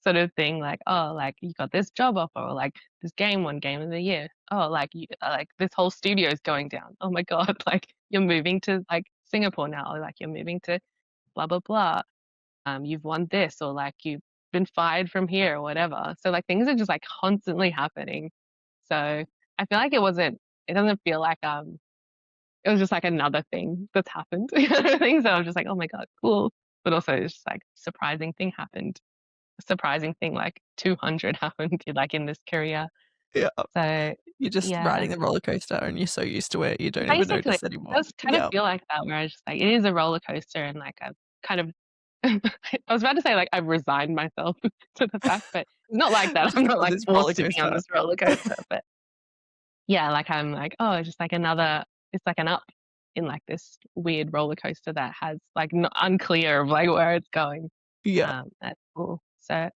Speaker 2: Sort of thing, like, "Oh, like, you got this job offer," or like, "This game won game of the year." "Oh, like, you like, this whole studio is going down." "Oh my god," like, "You're moving to, like, Singapore now," or like, "You're moving to blah, blah, blah." "You've won this," or like, "You've been fired from here," or whatever. So, like, things are just, like, constantly happening. So, I feel like it doesn't feel like, it was just, like, another thing that's happened. You know what I mean? So I'm just like, "Oh my god, cool." But also it's just, like, surprising thing happened surprising thing, like 200 happened like in this career.
Speaker 1: yeah.
Speaker 2: So
Speaker 1: You're just
Speaker 2: yeah,
Speaker 1: riding the roller coaster and you're so used to it, you don't even
Speaker 2: basically, it
Speaker 1: notice anymore.
Speaker 2: does kind of
Speaker 1: Yeah.
Speaker 2: feel like that where I just like it is a roller coaster and like I've kind of I was about to say like I've resigned myself to the fact, but it's not like that. I'm
Speaker 1: Just
Speaker 2: not
Speaker 1: on
Speaker 2: like
Speaker 1: this roller
Speaker 2: forced to be on
Speaker 1: coaster.
Speaker 2: this roller coaster, but yeah, like I'm like, oh, it's just like another it's like an up in like this weird roller coaster that has like unclear of like where it's going.
Speaker 1: Yeah.
Speaker 2: That's cool. So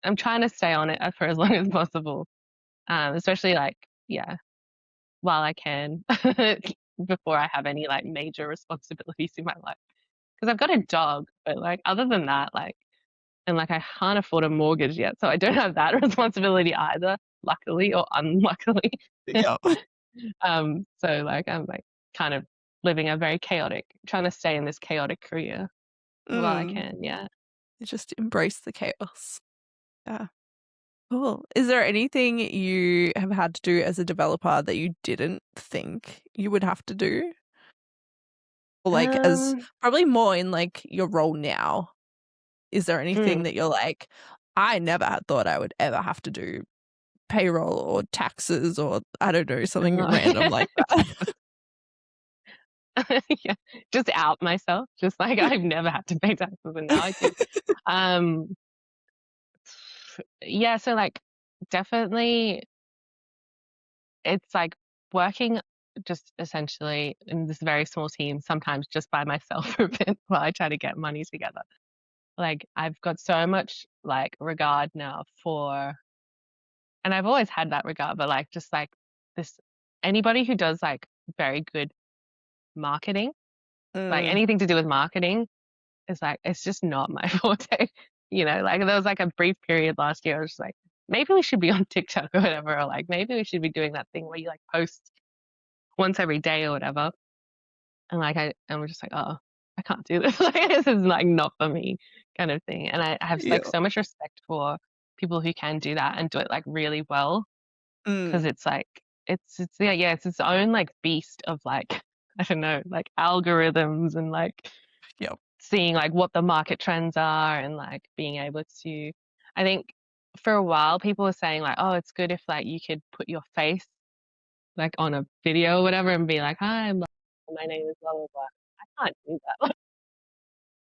Speaker 2: I'm trying to stay on it for as long as possible. Especially like, yeah, while I can before I have any like major responsibilities in my life. Because I've got a dog, but like other than that, like, and like I can't afford a mortgage yet, so I don't have that responsibility either, luckily or unluckily.
Speaker 1: Yeah.
Speaker 2: So like I'm like kind of living a very chaotic, trying to stay in this chaotic career while I
Speaker 1: Mm.
Speaker 2: can. Yeah.
Speaker 1: You just embrace the chaos. Yeah. Cool. Is there anything you have had to do as a developer that you didn't think you would have to do? Or like as
Speaker 2: Um,
Speaker 1: probably more in like your role now. Is there anything
Speaker 2: mm.
Speaker 1: that you're like, I never had thought I would ever have to do payroll or taxes or I don't know, something random like that?
Speaker 2: Yeah, just out myself, just like I've never had to pay taxes and now I do. Um, yeah, so like definitely it's like working just essentially in this very small team, sometimes just by myself for a bit while I try to get money together. Like I've got so much like regard now for, and I've always had that regard, but like just like this anybody who does like very good marketing, like
Speaker 1: Mm,
Speaker 2: anything to do with marketing it's like, it's just not my forte, you know, like there was like a brief period last year, I was just like, maybe we should be on TikTok or whatever, or like maybe we should be doing that thing where you like post once every day or whatever. And like and we're just like, oh, I can't do this. Like this is like not for me kind of thing. And I have
Speaker 1: yeah.
Speaker 2: like so much respect for people who can do that and do it like really well. Cause
Speaker 1: Mm,
Speaker 2: it's like it's yeah, yeah, it's its own like beast of like I don't know, like algorithms and like
Speaker 1: yeah.
Speaker 2: seeing like what the market trends are and like being able to I think for a while people were saying like, oh, it's good if like you could put your face like on a video or whatever and be like, hi, my name is blah blah blah. I can't do that.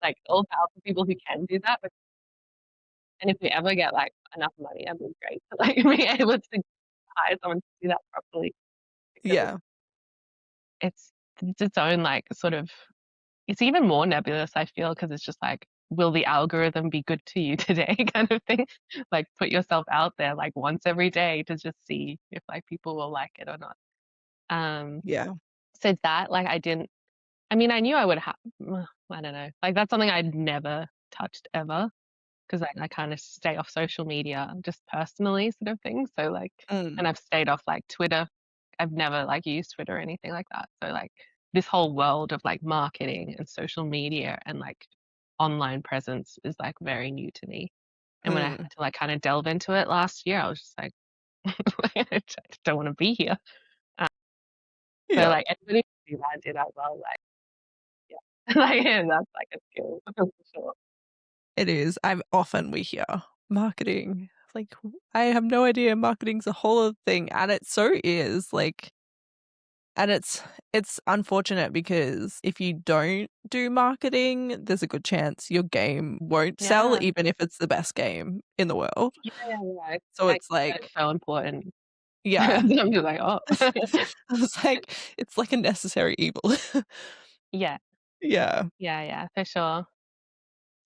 Speaker 2: Like all powerful people who can do that. And if we ever get like enough money, that'd be great. Like being able to do that. hire someone to do that properly because
Speaker 1: Yeah.
Speaker 2: it's its own like sort of it's even more nebulous, I feel, because it's just like, will the algorithm be good to you today kind of thing? Like put yourself out there like once every day to just see if like people will like it or not. Um,
Speaker 1: Yeah.
Speaker 2: so that like I mean, I knew I would have, I don't know, like that's something I'd never touched ever because I kind of stay off social media just personally sort of thing. So like, and
Speaker 1: Mm.
Speaker 2: I've stayed off like Twitter. I've never like used Twitter or anything like that. So like this whole world of like marketing and social media and like online presence is like very new to me. And when I had
Speaker 1: Mm.
Speaker 2: to like kind of delve into it last year, I was just like, I just don't want to be here. Uh, so
Speaker 1: Yeah.
Speaker 2: like anybody who do that did that well, like yeah, like yeah, that's like a skill for sure.
Speaker 1: It is. We hear marketing. Like, I have no idea marketing's a whole other thing, and it so is, like, and it's unfortunate because if you don't do marketing, there's a good chance your game won't sell,
Speaker 2: Yeah.
Speaker 1: even if it's the best game in the world.
Speaker 2: Yeah, yeah, yeah.
Speaker 1: So
Speaker 2: Like
Speaker 1: it's
Speaker 2: that's
Speaker 1: like,
Speaker 2: so important.
Speaker 1: yeah.
Speaker 2: I'm just like, oh.
Speaker 1: I was like, it's like a necessary evil.
Speaker 2: Yeah,
Speaker 1: Yeah.
Speaker 2: yeah, yeah, for sure.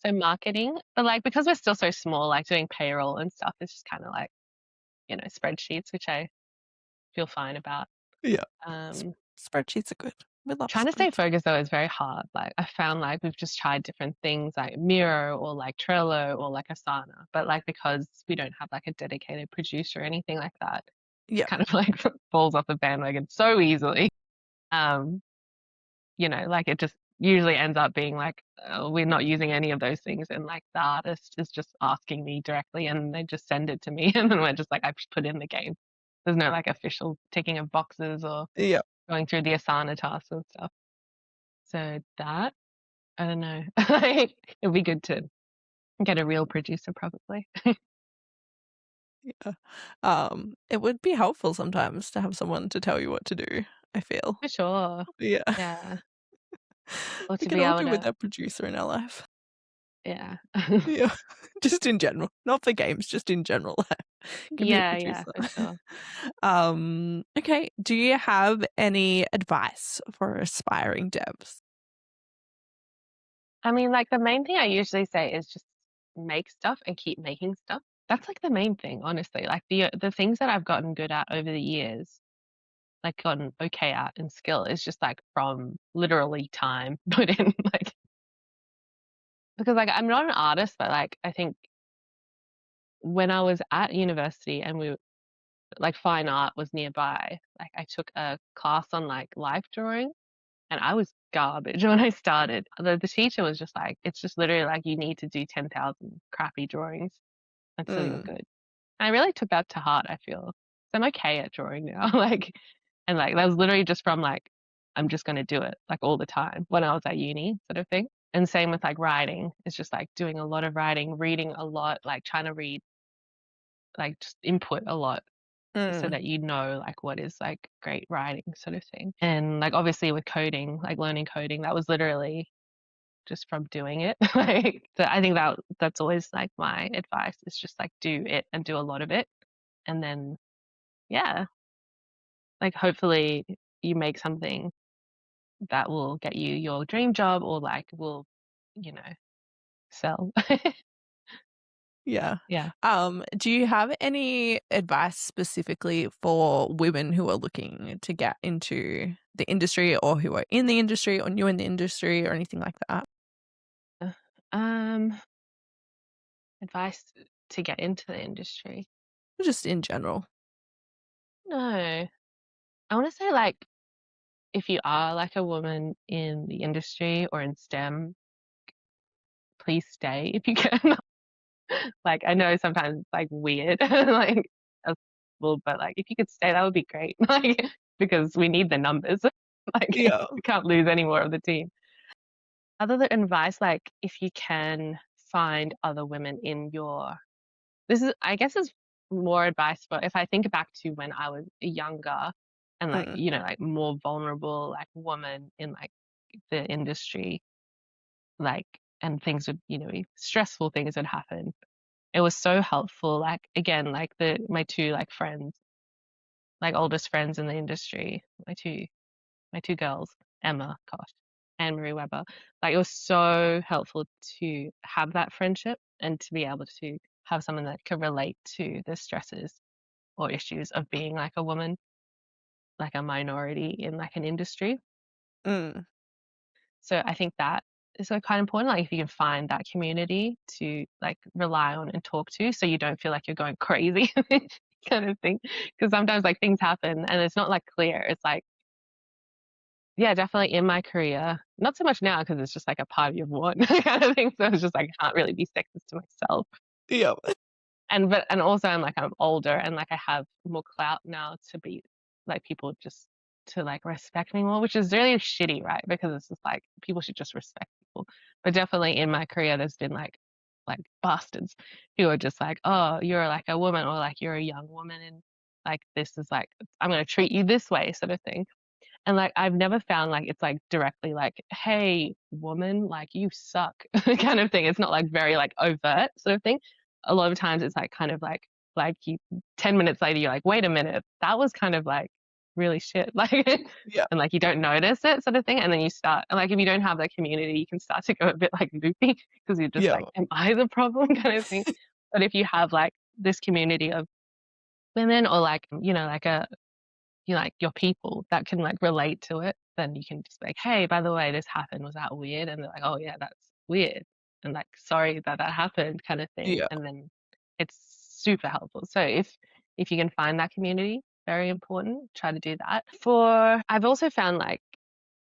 Speaker 2: So marketing, but like because we're still so small, like doing payroll and stuff is just kind of like, spreadsheets, which I feel fine about.
Speaker 1: Yeah. S
Speaker 2: Um,
Speaker 1: Spreadsheets are good. We love
Speaker 2: Trying to stay
Speaker 1: spreadsheets.
Speaker 2: focused though is very hard. Like I found like we've just tried different things like Miro or like Trello or like Asana, but like because we don't have like a dedicated producer or anything like that,
Speaker 1: Yeah.
Speaker 2: kind of like falls off the bandwagon so easily. Um, like it just usually ends up being like, we're not using any of those things. And like the artist is just asking me directly and they just send it to me. And then we're just like, I've just put in the game. There's no like official ticking of boxes or
Speaker 1: Yeah.
Speaker 2: going through the Asana tasks and stuff. So that, I don't know. Like, it'd be good to get a real producer probably.
Speaker 1: Yeah. It would be helpful sometimes to have someone to tell you what to do, I feel.
Speaker 2: For sure.
Speaker 1: Yeah.
Speaker 2: Yeah. Or
Speaker 1: We
Speaker 2: to
Speaker 1: could
Speaker 2: be
Speaker 1: all
Speaker 2: able
Speaker 1: do with
Speaker 2: to,
Speaker 1: that producer in our life.
Speaker 2: yeah.
Speaker 1: Yeah. Just in general. Not for games, just in general life. Give me a
Speaker 2: Yeah, yeah,
Speaker 1: producer.
Speaker 2: for sure.
Speaker 1: Okay. Do you have any advice for aspiring devs?
Speaker 2: I mean, like the main thing I usually say is just make stuff and keep making stuff. That's like the main thing, honestly. Like the things that I've gotten good at over the years, like gotten okay at and skill is just like from literally time put in like because like I'm not an artist, but like I think when I was at university and like fine art was nearby, like I took a class on like life drawing and I was garbage when I started. The teacher was just like, it's just literally like you need to do 10,000 crappy drawings until you're
Speaker 1: Mm,
Speaker 2: good. And I really took that to heart, I feel. So I'm okay at drawing now. Like, and like that was literally just from like, I'm just going to do it like all the time when I was at uni, sort of thing. And same with like writing. It's just like doing a lot of writing, reading a lot, like trying to read, like just input a lot so
Speaker 1: mm,
Speaker 2: that you know like what is like great writing sort of thing. And like obviously with coding, like learning coding, that was literally just from doing it. Like so I think that's always like my advice is just like do it and do a lot of it. And then yeah, like hopefully you make something that will get you your dream job or like will, you know, sell.
Speaker 1: yeah.
Speaker 2: Yeah.
Speaker 1: Do you have any advice specifically for women who are looking to get into the industry or who are in the industry or new in the industry or anything like that?
Speaker 2: Um, Advice to get into the industry.
Speaker 1: Just in general.
Speaker 2: No. I want to say like if you are like a woman in the industry or in STEM, please stay if you can. Like I know sometimes it's like weird, like as well, but like if you could stay, that would be great. Like because we need the numbers. Like
Speaker 1: Yeah.
Speaker 2: we can't lose any more of the team. Other than advice, like if you can find other women in your this is I guess is more advice for if I think back to when I was younger and like,
Speaker 1: Mm,
Speaker 2: like more vulnerable like woman in like the industry, like and things would, stressful things would happen. It was so helpful. Like again, like my two like friends. like oldest friends in the industry, my two girls, Emma, gosh, and Marie Weber. Like it was so helpful to have that friendship and to be able to have someone that could relate to the stresses or issues of being like a woman, like a minority in like an industry.
Speaker 1: Mm.
Speaker 2: So I think that is like quite important. Like if you can find that community to like rely on and talk to, so you don't feel like you're going crazy kind of thing. Because sometimes like things happen and it's not like clear. It's like, yeah, definitely in my career, not so much now because it's just like a party of one kind of thing. So it's just like I can't really be sexist to myself.
Speaker 1: Yeah.
Speaker 2: And also I'm older and like I have more clout now to be like people just to like respect me more, which is really shitty, right? Because it's just like people should just respect people. But definitely in my career there's been like bastards who are just like, oh, you're like a woman or like you're a young woman and like this is like I'm gonna treat you this way sort of thing. And like I've never found like it's like directly like, hey, woman, like you suck kind of thing. It's not like very like overt sort of thing. A lot of times it's like kind of like you 10 minutes later you're like, wait a minute, that was kind of like really shit. Like
Speaker 1: Yeah.
Speaker 2: and like you don't notice it sort of thing. And then you start and like if you don't have that community, you can start to go a bit like loopy because you're just
Speaker 1: Yeah.
Speaker 2: like, am I the problem kind of thing? But if you have like this community of women or like, like like your people that can like relate to it, then you can just be like, hey, by the way, this happened. Was that weird? And they're like, oh yeah, that's weird. And like, sorry that that happened kind of thing.
Speaker 1: Yeah.
Speaker 2: And then it's super helpful. So if you can find that community, very important, try to do that. I've also found like,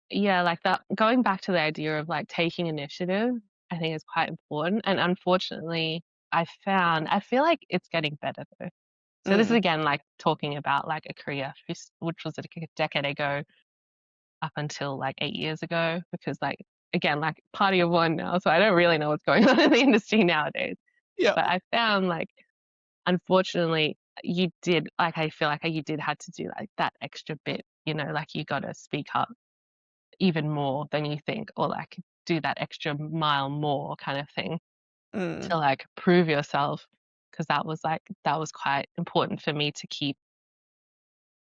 Speaker 2: yeah, like that going back to the idea of like taking initiative, I think is quite important. And unfortunately, I feel like it's getting better though. So this is
Speaker 1: Mm.
Speaker 2: again like talking about like a career which was like a decade ago up until like 8 years ago, because like again, like party of one now, so I don't really know what's going on in the industry nowadays.
Speaker 1: Yeah.
Speaker 2: But I found like unfortunately you did like I feel like you did had to do like that extra bit, like you gotta speak up even more than you think, or like do that extra mile more kind of thing
Speaker 1: Mm.
Speaker 2: to like prove yourself. Because that was quite important for me to keep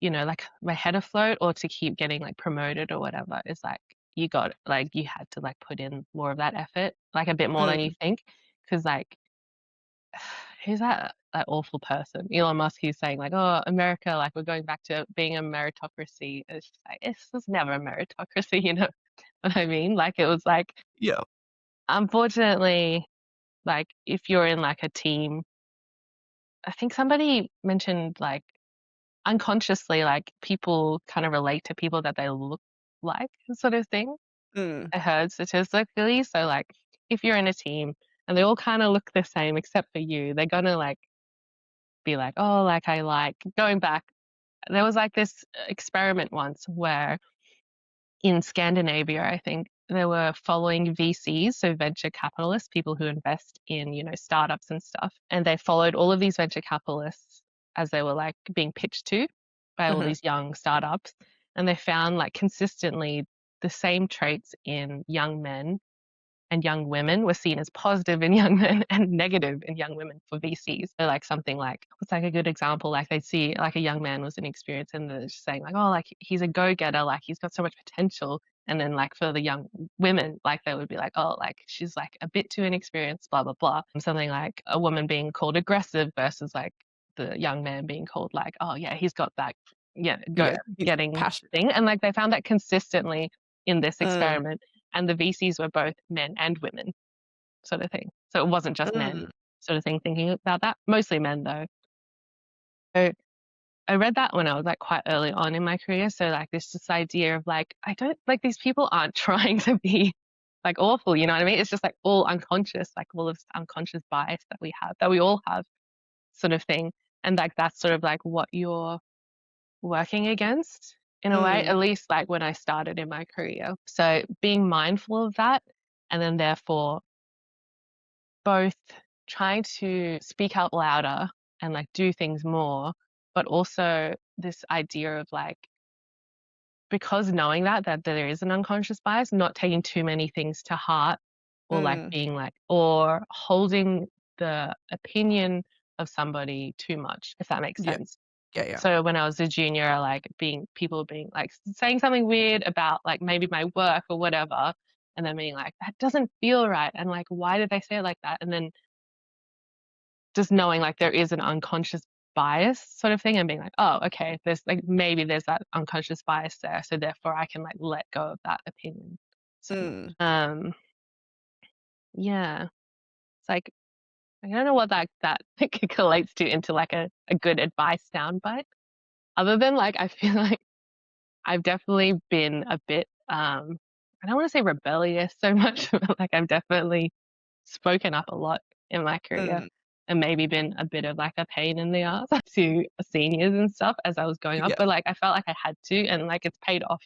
Speaker 2: like my head afloat or to keep getting like promoted or whatever is like you had to like put in more of that effort, like a bit more than you
Speaker 1: Mm.
Speaker 2: think. Because like who's that awful person? Elon Musk, he's saying like, oh, America, like we're going back to being a meritocracy. It's just like it was never a meritocracy, you know what I mean? Like it was like
Speaker 1: Yeah.
Speaker 2: unfortunately, like if you're in like a team, I think somebody mentioned like unconsciously, like people kind of relate to people that they look like, sort of thing.
Speaker 1: Mm.
Speaker 2: I heard statistically. So, like, if you're in a team and they all kind of look the same except for you, they're gonna like be like, oh, like I like going back. There was like this experiment once where in Scandinavia, I think they were following VCs, so venture capitalists, people who invest in, startups and stuff. And they followed all of these venture capitalists as they were like being pitched to by all
Speaker 1: Mhm.
Speaker 2: these young startups. And they found like consistently the same traits in young men and young women were seen as positive in young men and negative in young women for VCs. So like something like, what's like a good example? Like they'd see like a young man was inexperienced and they're just saying like, oh, like he's a go-getter, like he's got so much potential. And then like for the young women, like they would be like, oh, like she's like a bit too inexperienced, blah, blah, blah. And something like a woman being called aggressive versus like the young man being called like, oh yeah, he's got that, yeah, go
Speaker 1: Yeah. He's
Speaker 2: getting
Speaker 1: passionate.
Speaker 2: thing. And like they found that consistently in this
Speaker 1: Mm.
Speaker 2: experiment, and the VCs were both men and women, sort of thing. So it wasn't just men,
Speaker 1: Mm.
Speaker 2: sort of thing, thinking about that. Mostly men, though. So I read that when I was like quite early on in my career. So like this idea of like, I don't like these people aren't trying to be like awful, you know what I mean? It's just like all unconscious, like all of this unconscious bias that we have, that we all have, sort of thing. And like that's sort of like what you're working against in a way,
Speaker 1: Mm.
Speaker 2: at least like when I started in my career. So being mindful of that and then therefore both trying to speak out louder and like do things more, but also this idea of like, because knowing that there is an unconscious bias, not taking too many things to heart or like
Speaker 1: Mm.
Speaker 2: being like, or holding the opinion of somebody too much, if that makes
Speaker 1: Yeah.
Speaker 2: sense.
Speaker 1: Yeah.
Speaker 2: So when I was a junior, like people being like saying something weird about like maybe my work or whatever, and then being like, that doesn't feel right. And like, why did they say it like that? And then just knowing like there is an unconscious bias sort of thing and being like, oh, okay, there's like maybe there's that unconscious bias there. So therefore I can like let go of that opinion so much.
Speaker 1: Mm.
Speaker 2: Yeah. It's like I don't know what that collates to into like a good advice soundbite. Other than like I feel like I've definitely been a bit I don't want to say rebellious so much, but like I've definitely spoken up a lot in my career
Speaker 1: Mm.
Speaker 2: and maybe been a bit of like a pain in the ass to seniors and stuff as I was going up.
Speaker 1: Yeah.
Speaker 2: But like I felt like I had to and like it's paid off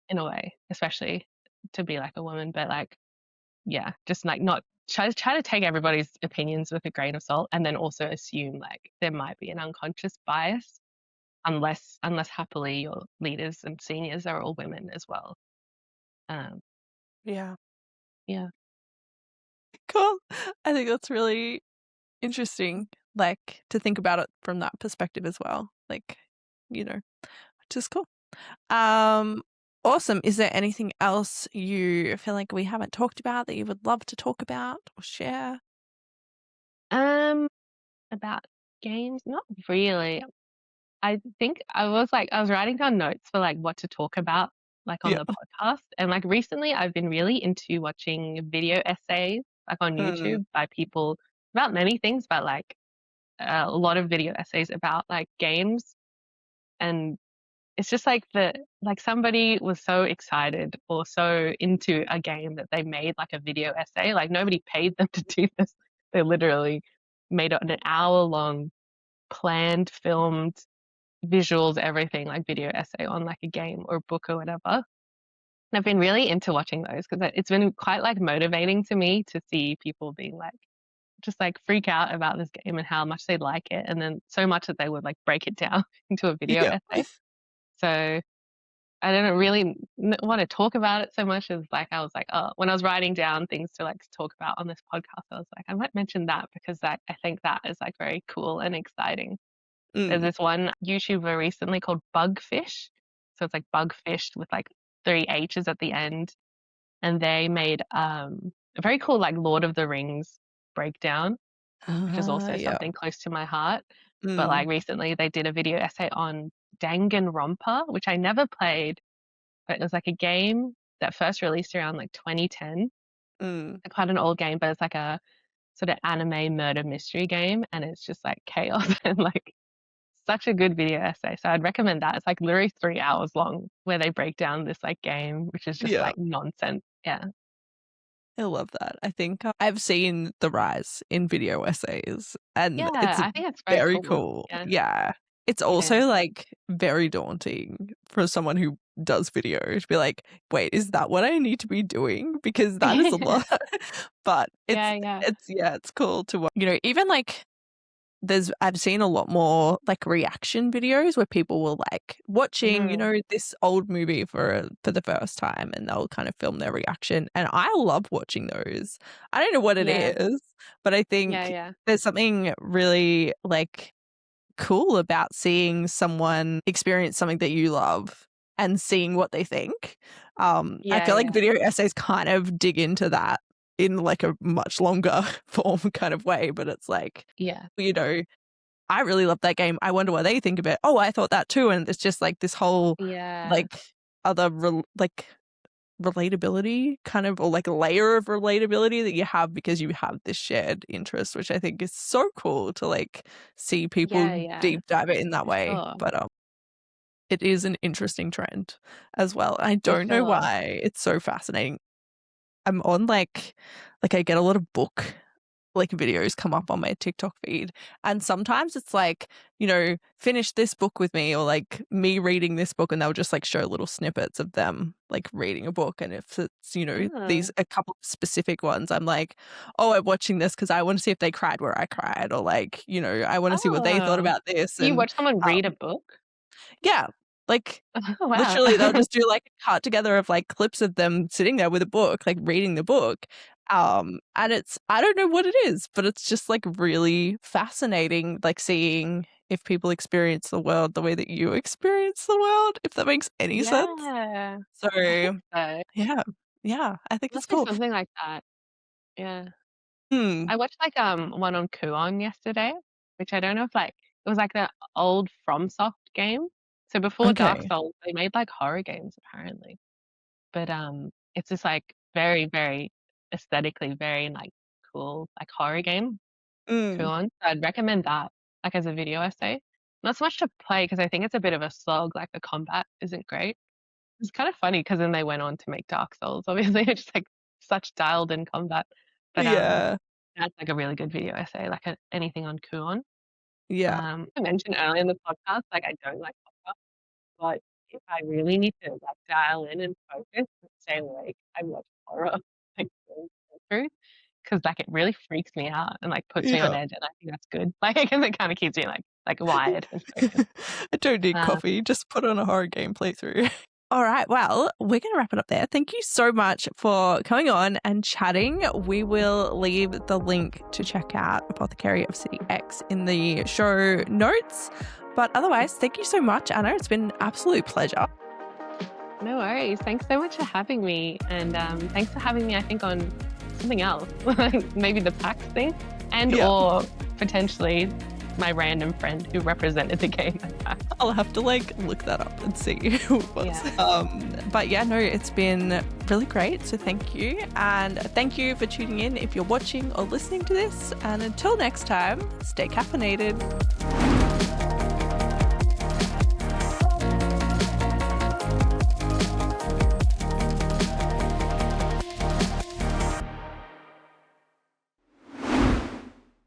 Speaker 2: in a way, especially to be like a woman. But like yeah, just like not try to take everybody's opinions with a grain of salt and then also assume like there might be an unconscious bias unless happily your leaders and seniors are all women as well. Um,
Speaker 1: Yeah.
Speaker 2: yeah.
Speaker 1: Cool. I think that's really interesting, like to think about it from that perspective as well. Like, which is cool. Awesome. Is there anything else you feel like we haven't talked about that you would love to talk about or share?
Speaker 2: Um, about games, not really. I think I was writing down notes for like what to talk about like on
Speaker 1: Yeah.
Speaker 2: the podcast. And like recently I've been really into watching video essays like on
Speaker 1: Mm.
Speaker 2: YouTube by people about many things, but like a lot of video essays about like games. And it's just like like somebody was so excited or so into a game that they made like a video essay. Like nobody paid them to do this. They literally made an hour long planned, filmed visuals, everything like video essay on like a game or a book or whatever. And I've been really into watching those because it's been quite like motivating to me to see people being like just like freak out about this game and how much they like it, and then so much that they would like break it down into a video
Speaker 1: Yeah.
Speaker 2: essay. So I didn't really want to talk about it so much as like I was like, oh, when I was writing down things to like talk about on this podcast, I was like, I might mention that because I think that is like very cool and exciting. There's
Speaker 1: Mm.
Speaker 2: this one YouTuber recently called Bugfish. So it's like Bugfish with like three H's at the end. And they made a very cool like Lord of the Rings breakdown, which is also
Speaker 1: Yeah.
Speaker 2: something close to my heart. But
Speaker 1: Mm.
Speaker 2: like recently they did a video essay on Danganronpa, which I never played, but it was like a game that first released around like 2010.
Speaker 1: Mm.
Speaker 2: Quite an old game, but it's like a sort of anime murder mystery game, and it's just like chaos and like such a good video essay. So I'd recommend that. It's like literally 3 hours long where they break down this like game, which is just
Speaker 1: Yeah.
Speaker 2: like nonsense. Yeah.
Speaker 1: I love that. I think I've seen the rise in video essays and
Speaker 2: Yeah.
Speaker 1: it's
Speaker 2: I think it's very
Speaker 1: very
Speaker 2: cool.
Speaker 1: cool.
Speaker 2: Yeah.
Speaker 1: Yeah. It's
Speaker 2: Yeah.
Speaker 1: also like very daunting for someone who does video to be like, wait, is that what I need to be doing? Because that is a lot. But
Speaker 2: Yeah. Yeah.
Speaker 1: it's cool to watch. Even like I've seen a lot more like reaction videos where people will like watching,
Speaker 2: Mhm.
Speaker 1: this old movie for the first time and they'll kind of film their reaction. And I love watching those. I don't know what it
Speaker 2: Yeah.
Speaker 1: is, but I
Speaker 2: Yeah.
Speaker 1: think
Speaker 2: Yeah.
Speaker 1: there's something really like cool about seeing someone experience something that you love and seeing what they think. I
Speaker 2: Yeah.
Speaker 1: feel like
Speaker 2: Yeah.
Speaker 1: video essays kind of dig into that in like a much longer form kind of way, but it's like,
Speaker 2: Yeah.
Speaker 1: I really love that game. I wonder what they think of it. Oh, I thought that too. And it's just like this whole
Speaker 2: Yeah.
Speaker 1: like other like relatability kind of, or like a layer of relatability that you have because you have this shared interest, which I think is so cool to like see people
Speaker 2: Yeah. Yeah.
Speaker 1: deep dive it in that
Speaker 2: For
Speaker 1: way.
Speaker 2: sure.
Speaker 1: But it is an interesting trend as well. I
Speaker 2: For
Speaker 1: don't know
Speaker 2: sure.
Speaker 1: why it's so fascinating. I'm on like I get a lot of book like videos come up on my TikTok feed. And sometimes it's like, finish this book with me or like me reading this book and they'll just like show little snippets of them like reading a book. And if it's,
Speaker 2: Oh.
Speaker 1: these a couple of specific ones, I'm like, oh, I'm watching this because I want to see if they cried where I cried or like, I want to see what they thought
Speaker 2: Oh.
Speaker 1: about this.
Speaker 2: You
Speaker 1: And
Speaker 2: watch someone read a book?
Speaker 1: yeah, like
Speaker 2: Oh, wow.
Speaker 1: literally they'll just do like a cut together of like clips of them sitting there with a book, like reading the book. And I don't know what it is, but it's just like really fascinating, like seeing, if people experience the world the way that you experience the world, if that makes any sense.
Speaker 2: Yeah,
Speaker 1: So,
Speaker 2: I think so.
Speaker 1: yeah. Yeah, I think it's
Speaker 2: Must be
Speaker 1: cool.
Speaker 2: something like that. Yeah.
Speaker 1: Hmm.
Speaker 2: I watched like one on Kuon yesterday, which I don't know if like it was like the old FromSoft game. So before Dark
Speaker 1: Okay.
Speaker 2: Souls, they made like horror games apparently. But it's just like very, very aesthetically very like cool, like horror game,
Speaker 1: Mm.
Speaker 2: Kuon. So I'd recommend that like as a video essay. Not so much to play because I think it's a bit of a slog, like the combat isn't great. It's kind of funny because then they went on to make Dark Souls. Obviously, it's just like such dialed in combat. But
Speaker 1: Yeah.
Speaker 2: that's like a really good video essay, like anything on Kuon.
Speaker 1: Yeah.
Speaker 2: I mentioned earlier in the podcast, like I don't like podcasts, but if I really need to like dial in and focus and stay awake, I watch horror like through because like it really freaks me out and like puts me on
Speaker 1: Yeah.
Speaker 2: edge, and I think that's good. Like because it kind of keeps me like wired and focused.
Speaker 1: I don't need
Speaker 2: Um,
Speaker 1: coffee. Just put on a horror game playthrough. All right. Well, we're going to wrap it up there. Thank you so much for coming on and chatting. We will leave the link to check out Apothecary of City X in the show notes. But otherwise, thank you so much, Anna. It's been an absolute pleasure.
Speaker 2: no worries. Thanks so much for having me, and thanks for having me. I think on something else, like maybe the PAX thing, and
Speaker 1: Yeah.
Speaker 2: or potentially my random friend who represented the game at PAX.
Speaker 1: I'll have to look that up and see who it was.
Speaker 2: Yeah.
Speaker 1: But yeah, no, it's been really great. So thank you. And thank you for tuning in if you're watching or listening to this. And until next time, stay caffeinated.